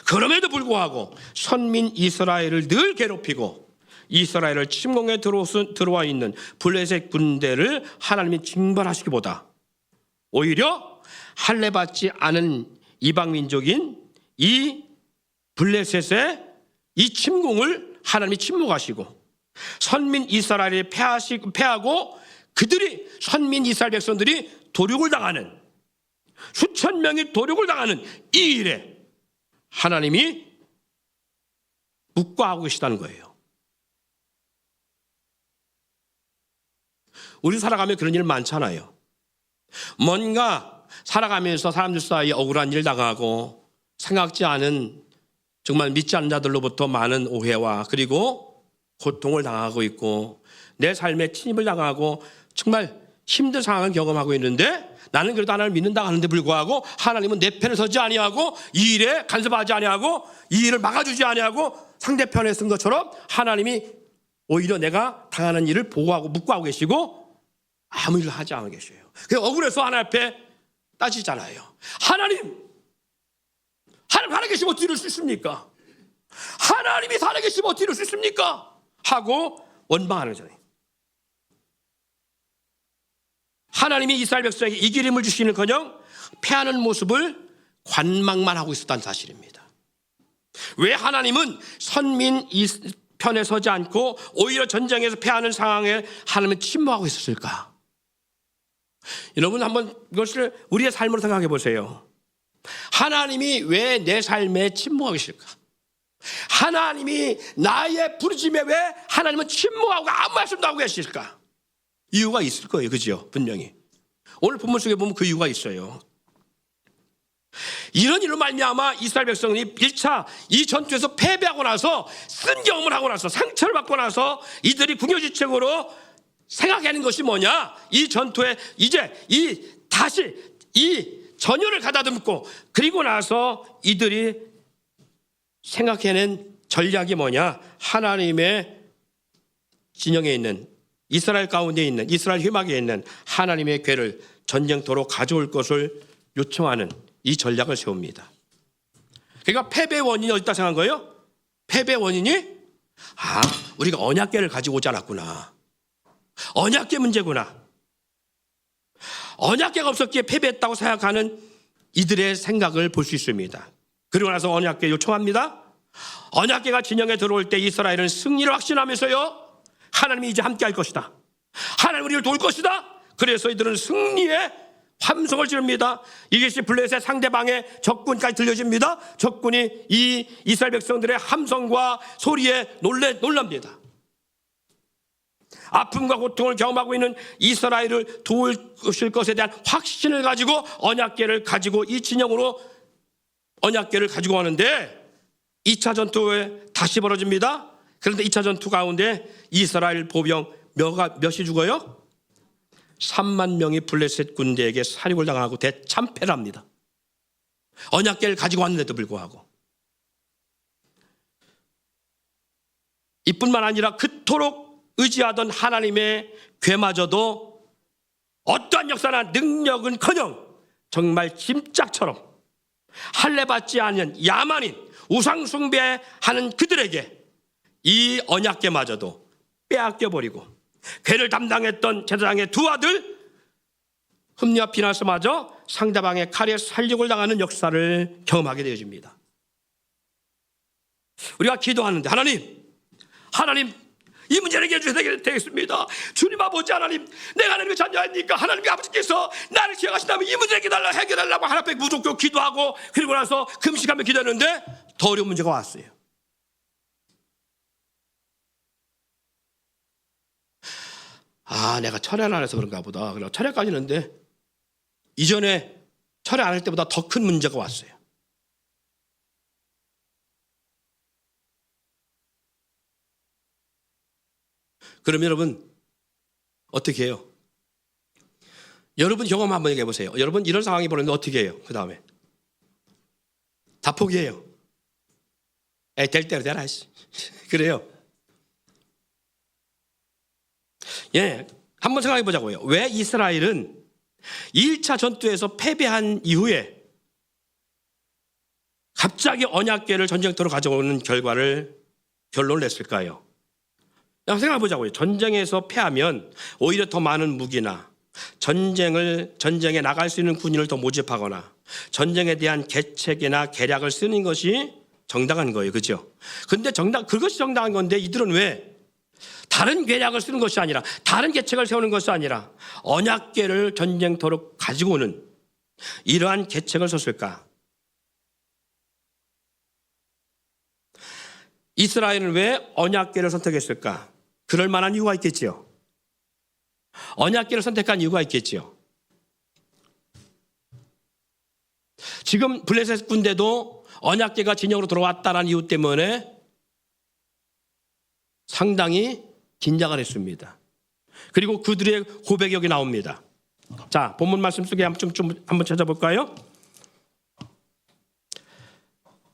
그럼에도 불구하고 선민 이스라엘을 늘 괴롭히고 이스라엘을 침공에 들어와 있는 블레셋 군대를 하나님이 징벌하시기보다 오히려 할례받지 않은 이방 민족인 이 블레셋의 이 침공을 하나님이 침묵하시고 선민 이스라엘이 패하고 그들이 선민 이스라엘 백성들이 도륙을 당하는 수천 명이 도륙을 당하는 이 일에 하나님이 묵과하고 계시다는 거예요. 우리 살아가면 그런 일 많잖아요. 뭔가 살아가면서 사람들 사이에 억울한 일 당하고 생각지 않은 정말 믿지 않는 자들로부터 많은 오해와 그리고 고통을 당하고 있고 내 삶에 침입을 당하고 정말 힘든 상황을 경험하고 있는데 나는 그래도 하나님을 믿는다 하는데 불구하고 하나님은 내 편에 서지 아니하고 이 일에 간섭하지 아니하고 이 일을 막아주지 아니하고 상대편에 쓴 것처럼 하나님이 오히려 내가 당하는 일을 보고하고 묵과하고 계시고 아무 일을 하지 않고 계셔요. 그래서 억울해서 하나님 앞에 따지잖아요. 하나님 살아계시면 어떻게 이럴 수 있습니까? 하나님이 살아계시면 어떻게 이럴 수 있습니까? 하고 원망하는 거잖아요. 하나님이 이스라엘 백성에게 이기림을 주시는커녕 패하는 모습을 관망만 하고 있었다는 사실입니다. 왜 하나님은 선민 편에 서지 않고 오히려 전쟁에서 패하는 상황에 하나님은 침묵하고 있었을까? 여러분 한번 이것을 우리의 삶으로 생각해 보세요. 하나님이 왜 내 삶에 침묵하고 계실까? 하나님이 나의 부르심에 왜 하나님은 침묵하고 아무 말씀도 하고 계실까? 이유가 있을 거예요. 그죠? 분명히. 오늘 본문 속에 보면 그 이유가 있어요. 이런 일로 말미암아 이스라엘 백성이 1차 이 전투에서 패배하고 나서 쓴 경험을 하고 나서 상처를 받고 나서 이들이 궁여지책으로 생각하는 것이 뭐냐? 이 전투에 이제 다시 이 전열을 가다듬고 그리고 나서 이들이 생각해낸 전략이 뭐냐? 하나님의 진영에 있는 이스라엘 가운데 있는 이스라엘 회막에 있는 하나님의 궤를 전쟁터로 가져올 것을 요청하는 이 전략을 세웁니다. 그러니까 패배의 원인이 어디다 생각한 거예요? 패배의 원인이 우리가 언약궤를 가지고 오지 않았구나. 언약궤 문제구나. 언약궤가 없었기에 패배했다고 생각하는 이들의 생각을 볼 수 있습니다. 그리고 나서 언약궤 요청합니다. 언약궤가 진영에 들어올 때 이스라엘은 승리를 확신하면서요. 하나님이 이제 함께 할 것이다. 하나님 우리를 도울 것이다. 그래서 이들은 승리의 함성을 지릅니다. 이것이 블레셋 상대방의 적군까지 들려집니다. 적군이 이 이스라엘 백성들의 함성과 소리에 놀랍니다. 아픔과 고통을 경험하고 있는 이스라엘을 도우실 것에 대한 확신을 가지고 언약궤를 가지고 이 진영으로 언약궤를 가지고 가는데 2차 전투에 다시 벌어집니다. 그런데 2차 전투 가운데 이스라엘 보병 몇이 죽어요? 3만 명이 블레셋 군대에게 사륙을 당하고 대참패를 합니다. 언약궤를 가지고 왔는데도 불구하고. 이뿐만 아니라 그토록 의지하던 하나님의 궤마저도 어떠한 역사나 능력은커녕 정말 짐짝처럼 할례받지 않은 야만인 우상 숭배하는 그들에게 이 언약궤마저도 빼앗겨버리고 궤를 담당했던 제사장의 두 아들 흠니와 비나스마저 상대방의 칼에 살육을 당하는 역사를 경험하게 되어집니다. 우리가 기도하는데 하나님 이 문제를 해결해 주셔야 되겠습니다. 주님 아버지 하나님, 내가 하나님의 자녀이니까 하나님 아버지께서 나를 기억하신다면 이 문제를 해결하려고 하나님 앞에 무조건 기도하고 그리고 나서 금식하며 기도했는데 더 어려운 문제가 왔어요. 내가 철회 안 해서 그런가 보다. 그래서 철회까지 했는데 이전에 철회 안 할 때보다 더 큰 문제가 왔어요. 그럼 여러분 어떻게 해요? 여러분 경험 한번 얘기해 보세요. 여러분 이런 상황이 벌어졌는데 어떻게 해요? 그 다음에 다 포기해요. 될 대로 되라. 그래요. 한번 생각해 보자고요. 왜 이스라엘은 1차 전투에서 패배한 이후에 갑자기 언약궤를 전쟁터로 가져오는 결론을 냈을까요? 생각해 보자고요. 전쟁에서 패하면 오히려 더 많은 무기나 전쟁에 나갈 수 있는 군인을 더 모집하거나 전쟁에 대한 계책이나 계략을 쓰는 것이 정당한 거예요. 그죠? 근데 그것이 정당한 건데 이들은 왜 다른 계략을 쓰는 것이 아니라 다른 계책을 세우는 것이 아니라 언약궤를 전쟁터로 가지고 오는 이러한 계책을 썼을까? 이스라엘은 왜 언약궤를 선택했을까? 그럴 만한 이유가 있겠지요. 언약궤를 선택한 이유가 있겠지요. 지금 블레셋 군대도 언약궤가 진영으로 들어왔다는 이유 때문에 상당히 긴장을 했습니다. 그리고 그들의 고백이 여기 나옵니다. 자, 본문 말씀 속에 한번 찾아볼까요?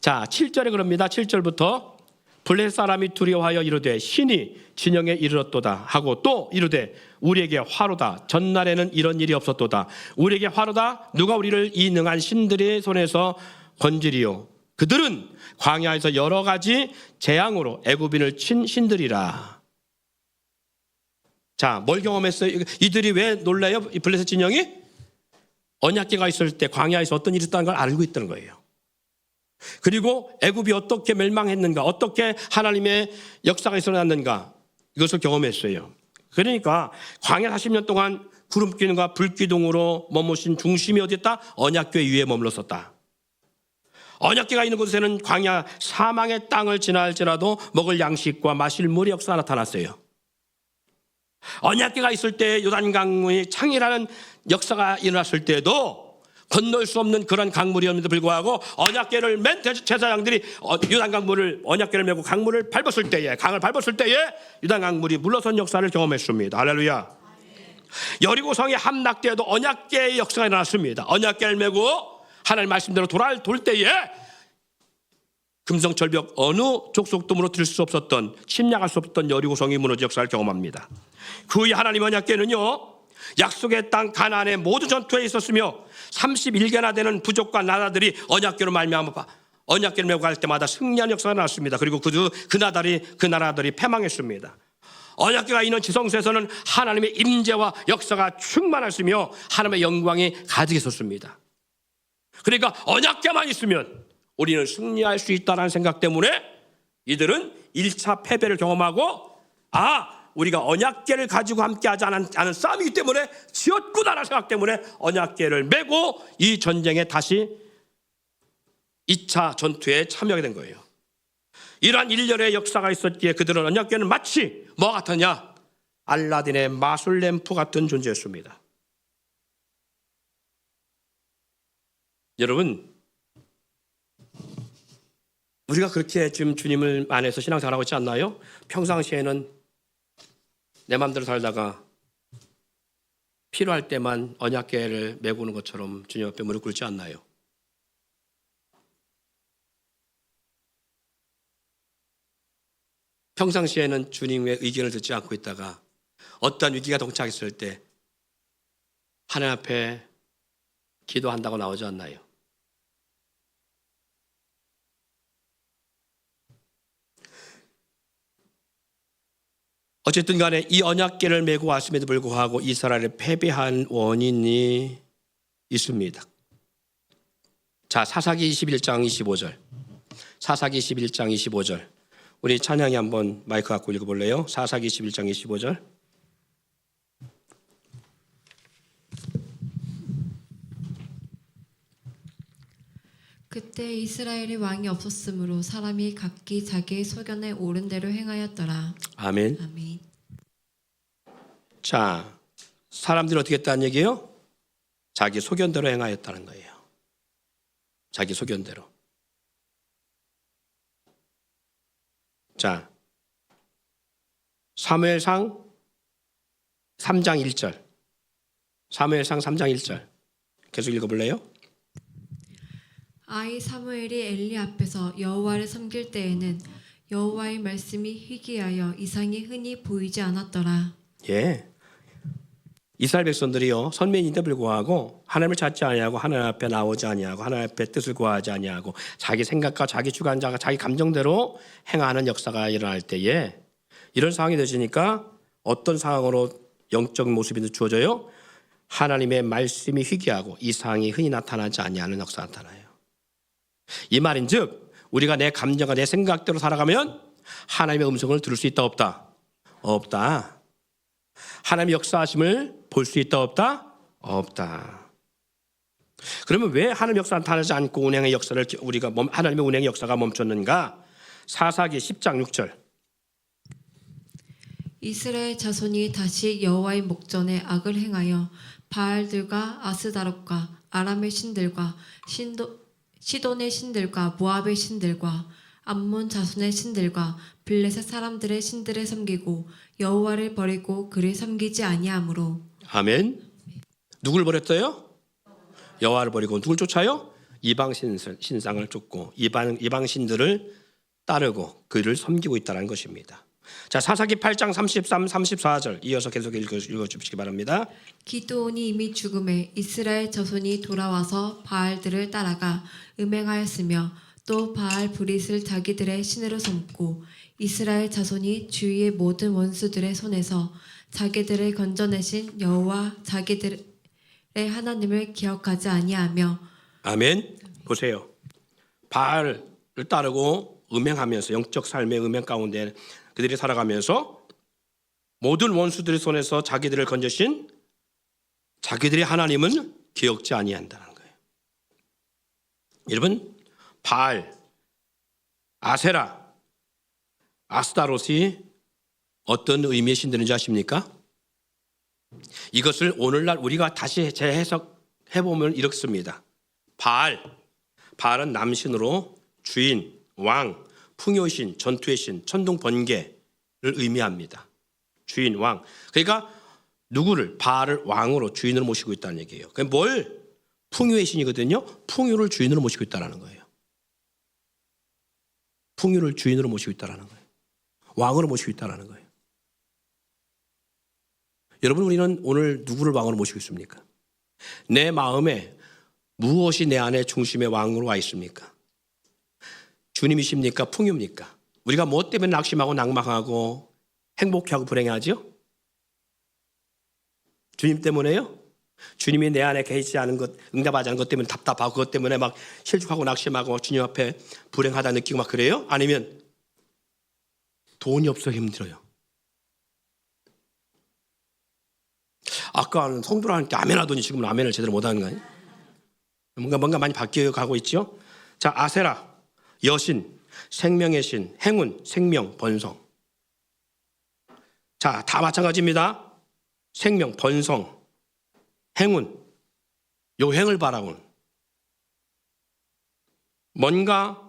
자, 7절에 그럽니다. 7절부터 블레셋 사람이 두려워하여 이르되 신이 진영에 이르렀도다 하고 또 이르되 우리에게 화로다. 전날에는 이런 일이 없었도다. 우리에게 화로다. 누가 우리를 이 능한 신들의 손에서 건지리요. 그들은 광야에서 여러 가지 재앙으로 애굽인을 친 신들이라. 자, 뭘 경험했어요? 이들이 왜 놀라요? 이 블레셋 진영이 언약궤가 있을 때 광야에서 어떤 일이 있었다는 걸 알고 있다는 거예요. 그리고 애굽이 어떻게 멸망했는가, 어떻게 하나님의 역사가 일어났는가, 이것을 경험했어요. 그러니까 광야 40년 동안 구름기둥과 불기둥으로 머무신 중심이 어디였다? 언약궤 위에 머물렀었다. 언약궤가 있는 곳에는 광야 사망의 땅을 지날지라도 먹을 양식과 마실 물의 역사가 나타났어요. 언약궤가 있을 때 요단강의 창이라는 역사가 일어났을 때도 건널 수 없는 그런 강물이었는데도 불구하고 언약궤를 맨 제사장들이 요단강물을 언약궤를 메고 강물을 밟았을 때에 강을 밟았을 때에 요단강물이 물러선 역사를 경험했습니다. 할렐루야. 여리고성이 함락되어도 언약궤의 역사가 일어났습니다. 언약궤를 메고 하나님 말씀대로 돌 때에 금성절벽 어느 족속도 무너뜨릴 수 없었던 침략할 수 없었던 여리고성이 무너진 역사를 경험합니다. 그의 하나님 언약궤는요 약속의 땅 가나안의 모든 전투에 있었으며 31개나 되는 부족과 나라들이 언약궤로 말미암아 언약궤를 메고 갈 때마다 승리하는 역사가 나왔습니다. 그리고 그 나라들이 패망했습니다. 언약궤가 있는 지성소에서는 하나님의 임재와 역사가 충만했으며 하나님의 영광이 가득 있었습니다. 그러니까 언약궤만 있으면 우리는 승리할 수 있다는 생각 때문에 이들은 1차 패배를 경험하고 우리가 언약궤를 가지고 함께하지 않은 싸움이기 때문에 지었구나라는 생각 때문에 언약궤를 메고 이 전쟁에 다시 2차 전투에 참여하게 된 거예요. 이러한 일련의 역사가 있었기에 그들은 언약궤는 마치 뭐 같았냐? 알라딘의 마술 램프 같은 존재였습니다. 여러분, 우리가 그렇게 지금 주님을 안에서 신앙생활하고 있지 않나요? 평상시에는 내 마음대로 살다가 필요할 때만 언약궤를 메고는 것처럼 주님 앞에 무릎 꿇지 않나요? 평상시에는 주님의 의견을 듣지 않고 있다가 어떤 위기가 동착했을 때 하나님 앞에 기도한다고 나오지 않나요? 어쨌든 간에 이 언약궤를 메고 왔음에도 불구하고 이스라엘을 패배한 원인이 있습니다. 자, 사사기 21장 25절. 사사기 21장 25절. 우리 찬양이 한번 마이크 갖고 읽어볼래요? 사사기 21장 25절. 그때 이스라엘의 왕이 없었으므로 사람이 각기 자기의 소견에 옳은 대로 행하였더라. 아멘. 아멘. 자, 사람들이 어떻게 했다는 얘기예요? 자기 소견대로 행하였다는 거예요. 자기 소견대로. 자, 사무엘상 3장 1절. 사무엘상 3장 1절. 계속 읽어볼래요? 아이 사무엘이 엘리 앞에서 여호와를 섬길 때에는 여호와의 말씀이 희귀하여 이상이 흔히 보이지 않았더라. 예. 이스라엘 백성들이요 선민인데 불구하고 하나님을 찾지 아니하고 하나님 앞에 나오지 아니하고 하나님 앞에 뜻을 구하지 아니하고 자기 생각과 자기 주관자가 자기 감정대로 행하는 역사가 일어날 때에 이런 상황이 되시니까 어떤 상황으로 영적 모습이 주어져요? 하나님의 말씀이 희귀하고 이상이 흔히 나타나지 아니하는 역사가 나타나요. 이 말인즉 우리가 내 감정과 내 생각대로 살아가면 하나님의 음성을 들을 수 있다 없다? 없다. 하나님의 역사하심을 볼 수 있다 없다? 없다. 그러면 왜 하나님의 역사가 나타나지 않고 운행의 역사를 우리가 하나님의 운행의 역사가 멈췄는가? 사사기 10장 6절. 이스라엘 자손이 다시 여호와의 목전에 악을 행하여 바알들과 아스다롯과 아람의 신들과 시돈의 신들과 모압의 신들과 암몬 자손의 신들과 블레셋 사람들의 신들을 섬기고 여호와를 버리고 그를 섬기지 아니하므로. 아멘. 누굴 버렸어요? 여호와를 버리고 누굴 쫓아요? 이방 신상을 쫓고 이방 신들을 따르고 그를 섬기고 있다는 것입니다. 자, 사사기 8장 33, 34절 이어서 계속 읽어주시기 바랍니다. 기드온이 이미 죽음에 이스라엘 자손이 돌아와서 바알들을 따라가 음행하였으며 또 바알 브릿을 자기들의 신으로 삼고 이스라엘 자손이 주위의 모든 원수들의 손에서 자기들을 건져내신 여호와 자기들의 하나님을 기억하지 아니하며. 아멘. 보세요. 바알을 따르고 음행하면서 영적 삶의 음행 가운데 그들이 살아가면서 모든 원수들의 손에서 자기들을 건져신 자기들의 하나님은 기억지 아니한다는 거예요. 여러분, 바알, 아세라, 아스타롯이 어떤 의미의 신들인지 아십니까? 이것을 오늘날 우리가 다시 재해석해 보면 이렇습니다. 바알은 남신으로 주인, 왕, 풍요신, 전투의 신, 천둥 번개를 의미합니다. 주인, 왕. 그러니까 누구를 바알을 왕으로 주인으로 모시고 있다는 얘기예요. 그럼 뭘? 풍요의 신이거든요. 풍요를 주인으로 모시고 있다는 거예요. 풍요를 주인으로 모시고 있다는 거예요. 왕으로 모시고 있다는 거예요. 여러분, 우리는 오늘 누구를 왕으로 모시고 있습니까? 내 마음에 무엇이 내 안에 중심의 왕으로 와 있습니까? 주님이십니까? 풍요입니까? 우리가 뭐 때문에 낙심하고 낭망하고 행복해하고 불행하죠? 주님 때문에요? 주님이 내 안에 계시지 않은 것, 응답하지 않은 것 때문에 답답하고 그것 때문에 막 실족하고 낙심하고 주님 앞에 불행하다 느끼고 막 그래요? 아니면 돈이 없어 힘들어요? 아까는 성도라니까 아멘 하더니 지금 아멘을 제대로 못하는 거 아니에요? 뭔가 많이 바뀌어가고 있죠? 자, 아세라, 여신, 생명의 신, 행운, 생명, 번성. 자, 다 마찬가지입니다. 생명, 번성, 행운, 요행을 바라온 뭔가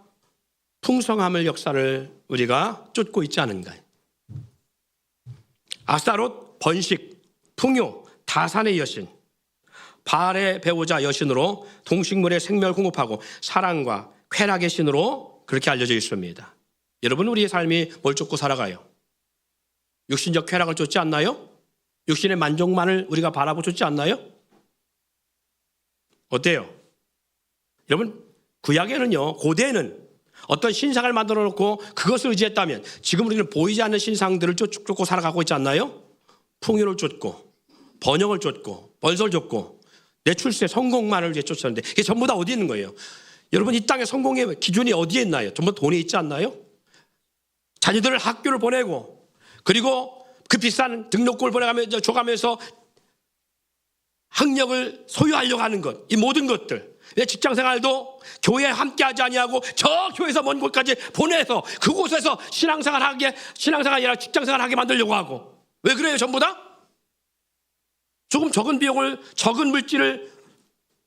풍성함을 역사를 우리가 쫓고 있지 않은가요? 아스타롯, 번식, 풍요, 다산의 여신, 바알의 배우자 여신으로 동식물의 생명을 공급하고 사랑과 쾌락의 신으로 그렇게 알려져 있습니다. 여러분, 우리의 삶이 뭘 쫓고 살아가요? 육신적 쾌락을 쫓지 않나요? 육신의 만족만을 우리가 바라보고 쫓지 않나요? 어때요? 여러분, 구약에는요, 고대에는 어떤 신상을 만들어 놓고 그것을 의지했다면 지금 우리는 보이지 않는 신상들을 쫓고 살아가고 있지 않나요? 풍요를 쫓고 번영을 쫓고 번성을 쫓고 내 출세 성공만을 이제 쫓았는데 이게 전부 다 어디 있는 거예요? 여러분, 이 땅의 성공의 기준이 어디에 있나요? 전부 돈에 있지 않나요? 자녀들을 학교를 보내고 그리고 그 비싼 등록금을 보내가면서 줘가면서 학력을 소유하려고 하는 것, 이 모든 것들. 내 직장생활도 교회에 함께하지 아니하고 저 교회에서 먼 곳까지 보내서 그곳에서 신앙생활이 아니라 직장생활하게 만들려고 하고. 왜 그래요? 전부 다? 조금 적은 비용을, 적은 물질을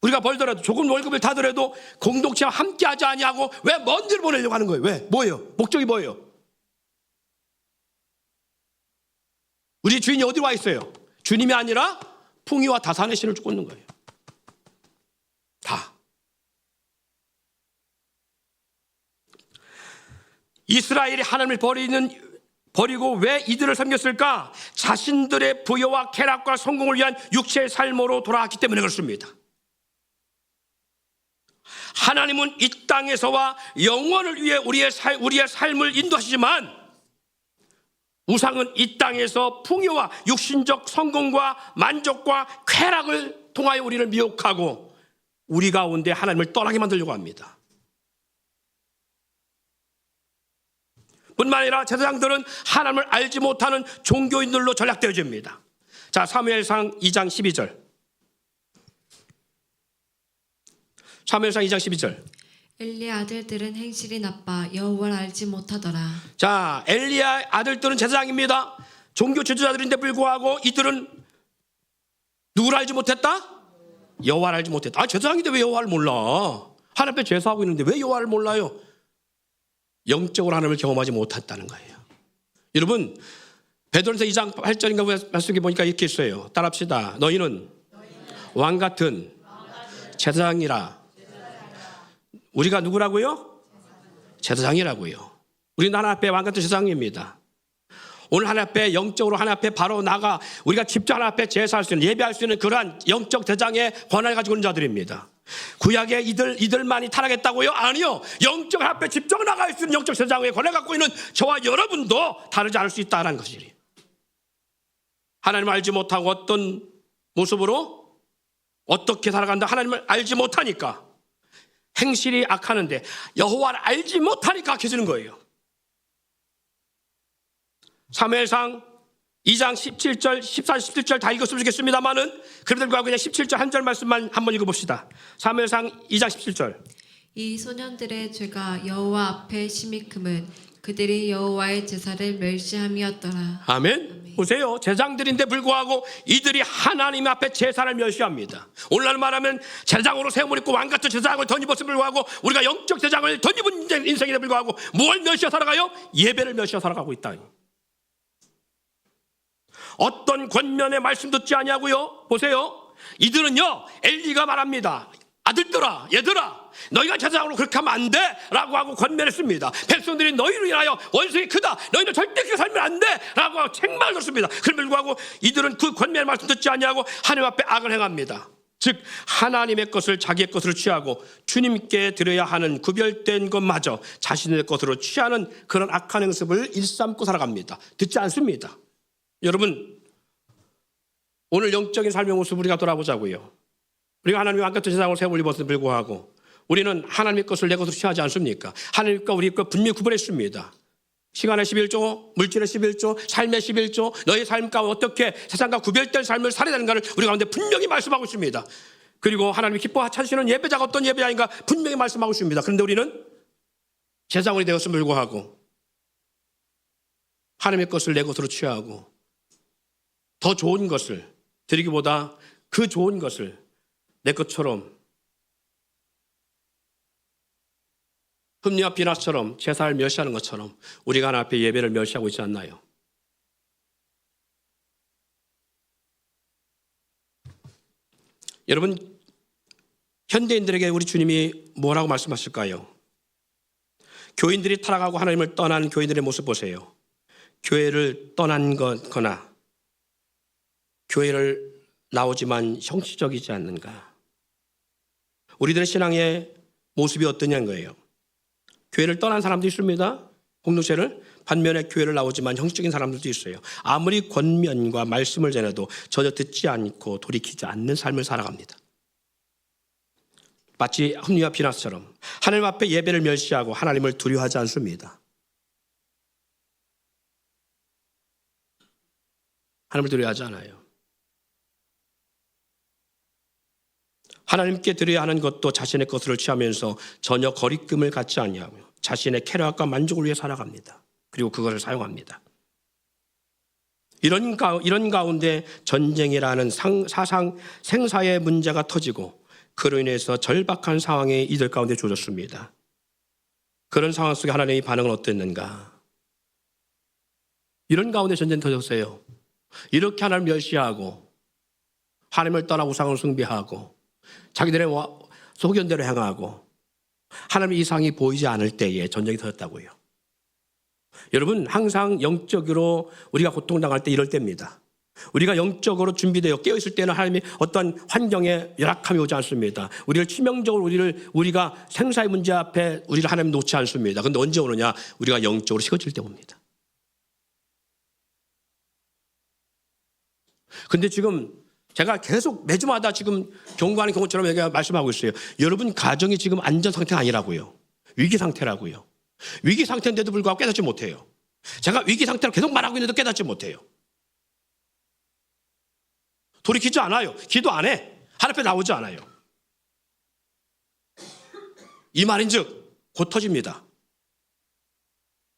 우리가 벌더라도, 조금 월급을 타더라도 공동체와 함께하지 아니하고 왜 먼 데를 보내려고 하는 거예요? 왜? 뭐예요? 목적이 뭐예요? 우리 주인이 어디 와 있어요? 주님이 아니라 풍요와 다산의 신을 쫓는 거예요. 다. 이스라엘이 하나님을 버리고 왜 이들을 섬겼을까? 자신들의 부여와 쾌락과 성공을 위한 육체의 삶으로 돌아왔기 때문에 그렇습니다. 하나님은 이 땅에서와 영원을 위해 우리의 삶을 인도하시지만 우상은 이 땅에서 풍요와 육신적 성공과 만족과 쾌락을 통하여 우리를 미혹하고 우리 가운데 하나님을 떠나게 만들려고 합니다. 뿐만 아니라 제사장들은 하나님을 알지 못하는 종교인들로 전락되어집니다. 자, 사무엘상 2장 12절. 사무엘상 2장 12절. 엘리의 아들들은 행실이 나빠 여호와를 알지 못하더라. 자, 엘리야 아들들은 제사장입니다. 종교 지도자들인데 불구하고 이들은 누구를 알지 못했다? 여호와를 알지 못했다. 아, 제사장인데 왜 여호와를 몰라? 하나님 앞에 제사하고 있는데 왜 여호와를 몰라요? 영적으로 하나님을 경험하지 못했다는 거예요. 여러분, 베드로전서 2장 8절인가 말씀에 보니까 이렇게 있어요. 따라합시다. 너희는 왕 같은 제사장이라. 우리가 누구라고요? 제사장이라고요. 우리는 하나님 앞에 왕 같은 제사장입니다. 오늘 하나님 앞에 영적으로 하나님 앞에 바로 나가 우리가 직접 하나님 앞에 제사할 수 있는, 예배할 수 있는 그러한 영적 대장의 권한을 가지고 있는 자들입니다. 구약에 이들만이 타락했다고요? 아니요. 영적 하나님 앞에 직접 나갈 수 있는 영적 대장의 권한을 갖고 있는 저와 여러분도 다르지 않을 수 있다는 것이에요. 하나님을 알지 못하고 어떤 모습으로 어떻게 살아간다 하나님을 알지 못하니까 행실이 악하는데 여호와를 알지 못하니까 악해지는 거예요. 사무엘상 2장 17절, 14, 17절 다 읽었으면 좋겠습니다만은 그래도 그냥 17절 한 절 말씀만 한번 읽어봅시다. 사무엘상 2장 17절. 이 소년들의 죄가 여호와 앞에 심히 크면 그들이 여호와의 제사를 멸시함이었더라. 아멘. 보세요. 제사장들인데 불구하고 이들이 하나님 앞에 제사를 멸시합니다. 오늘날 말하면 제사장으로 세움을 입고 왕같은 제사장을 덧입었음에 불구하고 우리가 영적 제사장을 덧입은 인생에 불구하고 뭘 멸시하여 살아가요? 예배를 멸시하여 살아가고 있다. 어떤 권면의 말씀 듣지 아니하고요. 보세요. 이들은요, 엘리가 말합니다. 아들들아, 얘들아, 너희가 제사장으로 그렇게 하면 안 돼 라고 하고 권면했습니다. 백성들이 너희로 인하여 원수가 크다, 너희는 절대 그렇게 살면 안 돼 라고 하고 책망을 줬습니다. 그럼에도 불구하고 이들은 그 권면의 말씀 듣지 아니하고 하나님 앞에 악을 행합니다. 즉 하나님의 것을 자기의 것으로 취하고 주님께 드려야 하는 구별된 것마저 자신의 것으로 취하는 그런 악한 행습을 일삼고 살아갑니다. 듣지 않습니다. 여러분, 오늘 영적인 삶의 모습 우리가 돌아보자고요. 우리가 하나님의 왕 같은 세상을 세워 입었음에 불구하고 우리는 하나님의 것을 내 것으로 취하지 않습니까? 하나님과 우리 것 분명히 구분했습니다. 시간의 11조, 물질의 11조, 삶의 11조, 너의 삶과 어떻게 세상과 구별된 삶을 살아야 되는가를 우리 가운데 분명히 말씀하고 있습니다. 그리고 하나님이 기뻐 찾으시는 예배자가 어떤 예배자인가 분명히 말씀하고 있습니다. 그런데 우리는 제사장이 되었음에 불구하고 하나님의 것을 내 것으로 취하고 더 좋은 것을 드리기보다 그 좋은 것을 내 것처럼 흠리와 비나스처럼 제사를 멸시하는 것처럼 우리가 하나님 앞에 예배를 멸시하고 있지 않나요? 여러분, 현대인들에게 우리 주님이 뭐라고 말씀하실까요? 교인들이 타락하고 하나님을 떠난 교인들의 모습 보세요. 교회를 떠난 거나 교회를 나오지만 형식적이지 않는가? 우리들의 신앙의 모습이 어떠냐는 거예요. 교회를 떠난 사람도 있습니다. 공동체를. 반면에 교회를 나오지만 형식적인 사람들도 있어요. 아무리 권면과 말씀을 전해도 전혀 듣지 않고 돌이키지 않는 삶을 살아갑니다. 마치 흠리와 비나스처럼 하나님 앞에 예배를 멸시하고 하나님을 두려워하지 않습니다. 하나님을 두려워하지 않아요. 하나님께 드려야 하는 것도 자신의 것으로 취하면서 전혀 거리낌을 갖지 아니하고요. 자신의 쾌락과 만족을 위해 살아갑니다. 그리고 그것을 사용합니다. 이런 가운데 전쟁이라는 생사의 문제가 터지고 그로 인해서 절박한 상황이 이들 가운데 주어졌습니다. 그런 상황 속에 하나님의 반응은 어땠는가? 이런 가운데 전쟁이 터졌어요. 이렇게 하나님을 멸시하고 하나님을 떠나 우상을 숭배하고 자기들의 소견대로 행하고 하나님의 이상이 보이지 않을 때에 전쟁이 터졌다고요. 여러분, 항상 영적으로 우리가 고통당할 때 이럴 때입니다. 우리가 영적으로 준비되어 깨어있을 때는 하나님이 어떤 환경에 열악함이 오지 않습니다. 우리를 치명적으로 우리가 생사의 문제 앞에 우리를 하나님 놓지 않습니다. 그런데 언제 오느냐? 우리가 영적으로 식어질 때 옵니다. 근데 지금 제가 계속 매주마다 지금 경고하는 경우처럼 제가 말씀하고 있어요. 여러분 가정이 지금 안전 상태가 아니라고요. 위기 상태라고요. 위기 상태인데도 불구하고 깨닫지 못해요. 제가 위기 상태로 계속 말하고 있는데도 깨닫지 못해요. 돌이키지 않아요. 기도 안 해. 하나님 앞에 나오지 않아요. 이 말인즉 곧 터집니다.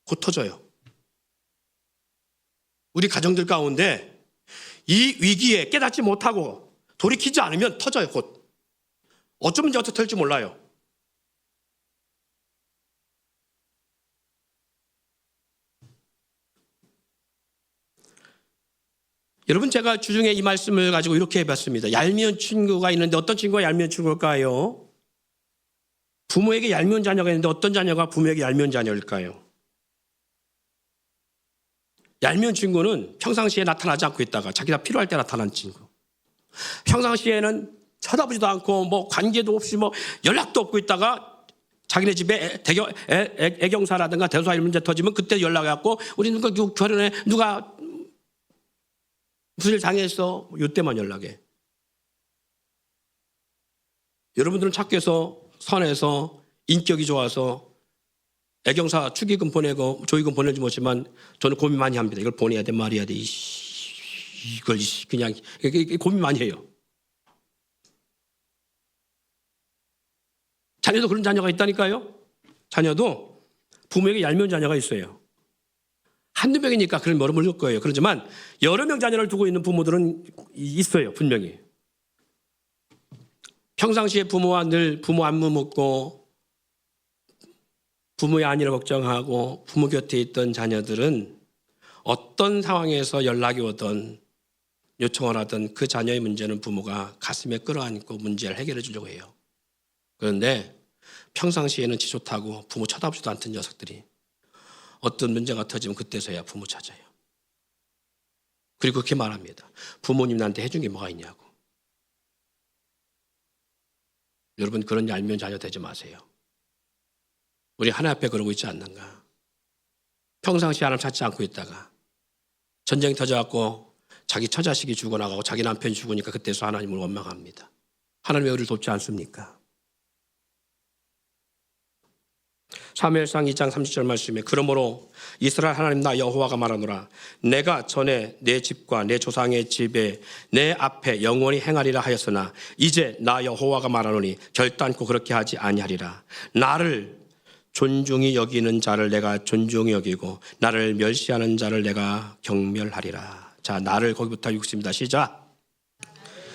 곧 터져요. 우리 가정들 가운데 이 위기에 깨닫지 못하고 돌이키지 않으면 터져요. 곧. 어쩌면 이제 어떻게 될지 몰라요. 여러분 제가 주중에 이 말씀을 가지고 이렇게 해봤습니다. 얄미운 친구가 있는데 어떤 친구가 얄미운 친구일까요? 부모에게 얄미운 자녀가 있는데 어떤 자녀가 부모에게 얄미운 자녀일까요? 얄미운 친구는 평상시에 나타나지 않고 있다가 자기가 필요할 때 나타난 친구. 평상시에는 쳐다보지도 않고 뭐 관계도 없이 뭐 연락도 없고 있다가 자기네 집에 애경사라든가 대소사일 문제 터지면 그때 연락해갖고 우리 누가 결혼해 누가 무슨 일 당했어? 이때만 연락해. 여러분들은 착해서 선해서 인격이 좋아서 애경사 축의금 보내고 조의금 보내지 못지만 저는 고민 많이 합니다. 이걸 보내야 돼 말해야 돼. 이걸 그냥 고민 많이 해요. 자녀도 그런 자녀가 있다니까요. 자녀도 부모에게 얄미운 자녀가 있어요. 한두 명이니까 그런 뭐를 모를 거예요. 그렇지만 여러 명 자녀를 두고 있는 부모들은 있어요. 분명히. 평상시에 부모와 늘 부모 안부 묻고 부모의 안위를 걱정하고 부모 곁에 있던 자녀들은 어떤 상황에서 연락이 오든 요청을 하든 그 자녀의 문제는 부모가 가슴에 끌어안고 문제를 해결해 주려고 해요. 그런데 평상시에는 지 좋다고 부모 쳐다보지도 않던 녀석들이 어떤 문제가 터지면 그때서야 부모 찾아요. 그리고 그렇게 말합니다. 부모님 나한테 해준 게 뭐가 있냐고. 여러분 그런 얄미운 자녀 되지 마세요. 우리 하나님 앞에 그러고 있지 않는가. 평상시에 하나님 찾지 않고 있다가 전쟁이 터져갖고 자기 처자식이 죽어나가고 자기 남편이 죽으니까 그때서 하나님을 원망합니다. 하나님 왜 우리를 돕지 않습니까? 사무엘상 2장 30절 말씀에 그러므로 이스라엘 하나님 나 여호와가 말하노라 내가 전에 내 집과 내 조상의 집에 내 앞에 영원히 행하리라 하였으나 이제 나 여호와가 말하노니 결단코 그렇게 하지 아니하리라. 나를 존중히 여기는 자를 내가 존중히 여기고 나를 멸시하는 자를 내가 경멸하리라. 자, 나를 거기부터 읽습니다. 시작.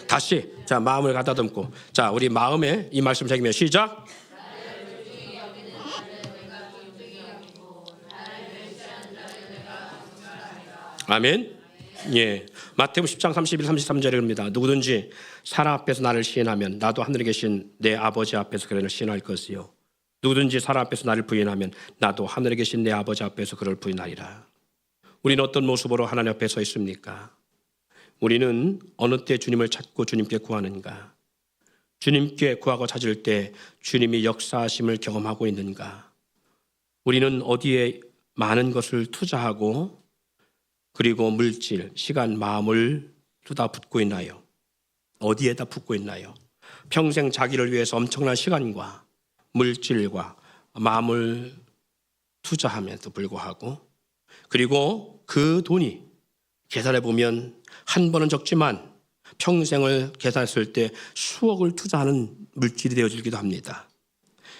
다시 자 마음을 가다듬고 자 우리 마음에 이 말씀 새기며 시작. 아멘. 예. 마태복음 10장 31, 33절에 그럽니다. 누구든지 사람 앞에서 나를 시인하면 나도 하늘에 계신 내 아버지 앞에서 그를 시인할 것이요. 누구든지 사람 앞에서 나를 부인하면 나도 하늘에 계신 내 아버지 앞에서 그를 부인하리라. 우리는 어떤 모습으로 하나님 앞에 서 있습니까? 우리는 어느 때 주님을 찾고 주님께 구하는가? 주님께 구하고 찾을 때 주님이 역사하심을 경험하고 있는가? 우리는 어디에 많은 것을 투자하고 그리고 물질, 시간, 마음을 쏟아 붓고 있나요? 어디에다 붓고 있나요? 평생 자기를 위해서 엄청난 시간과 물질과 마음을 투자함에도 불구하고 그리고 그 돈이 계산해 보면 한 번은 적지만 평생을 계산했을 때 수억을 투자하는 물질이 되어지기도 합니다.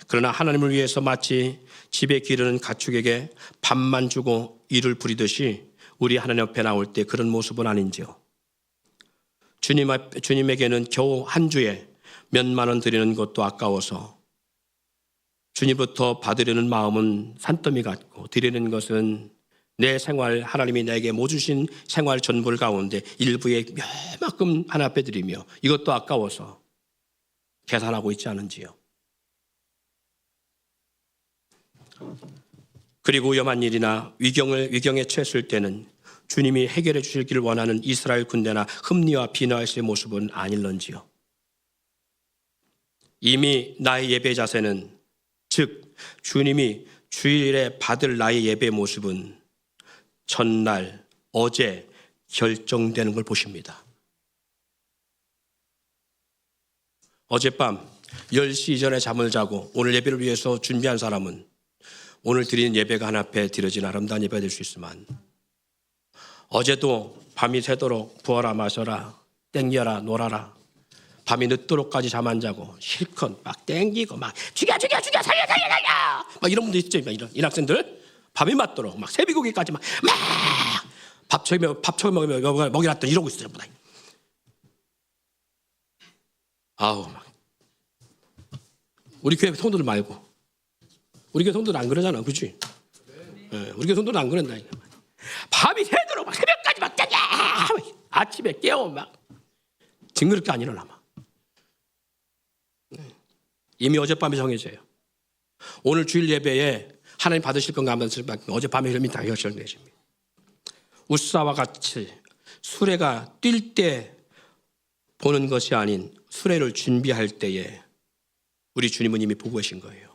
그러나 하나님을 위해서 마치 집에 기르는 가축에게 밥만 주고 이를 부리듯이 우리 하나님 앞에 나올 때 그런 모습은 아닌지요. 주님에게는 겨우 한 주에 몇만 원 드리는 것도 아까워서 주님부터 받으려는 마음은 산더미 같고 드리는 것은 내 생활 하나님이 내게 뭐 주신 생활 전부를 가운데 일부에 몇만큼 하나님 앞에 드리며 이것도 아까워서 계산하고 있지 않은지요. 그리고 위험한 일이나 위경에 처했을 때는 주님이 해결해 주시기를 원하는 이스라엘 군대나 흠리와 비나에서의 모습은 아닐런지요. 이미 나의 예배 자세는 즉 주님이 주일에 받을 나의 예배 모습은 전날 어제 결정되는 걸 보십니다. 어젯밤 10시 이전에 잠을 자고 오늘 예배를 위해서 준비한 사람은 오늘 드리는 예배가 하나님께 드려진 아름다운 예배가 될 수 있지만, 어제도 밤이 새도록 부어라 마셔라 땡겨라 놀아라 밤이 늦도록까지 잠 안 자고 실컷 막 땡기고 막 죽여 살려 막 이런 분들 있죠. 이런 학생들 밤이 맞도록 막 새비고기까지 막 밥처 먹여놨던 이러고 있어요. 아우 막 우리 교회 성도들 말고, 우리 교회 성도들 안 그러잖아, 그렇지? 네, 우리 교회 성도들 안 그런다. 밤이 새도록 막 새벽까지 막 땡겨 아침에 깨워 막 징그럽게 안 일어나 막. 이미 어젯밤에 정해져요. 오늘 주일 예배에 하나님 받으실 건가 안 받으실 건가 어젯밤에 이름이 다 결정되십니다. 우사와 같이 수레가 뛸 때 보는 것이 아닌 수레를 준비할 때에 우리 주님은 이미 보고 계신 거예요.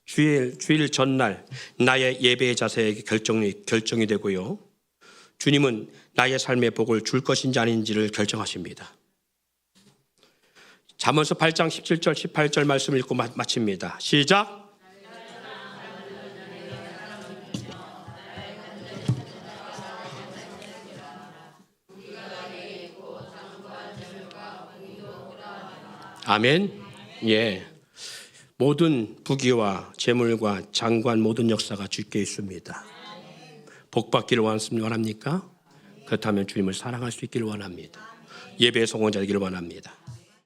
주일 전날 나의 예배의 자세에 결정이 되고요. 주님은 나의 삶의 복을 줄 것인지 아닌지를 결정하십니다. 잠언서 8장 17절 18절 말씀 읽고 마칩니다. 시작. 아멘. 예. 모든 부귀와 재물과 장관 모든 역사가 주께 있습니다. 복 받기를 원합니까? 그렇다면 주님을 사랑할 수 있기를 원합니다. 예배의 성공자 되기를 원합니다.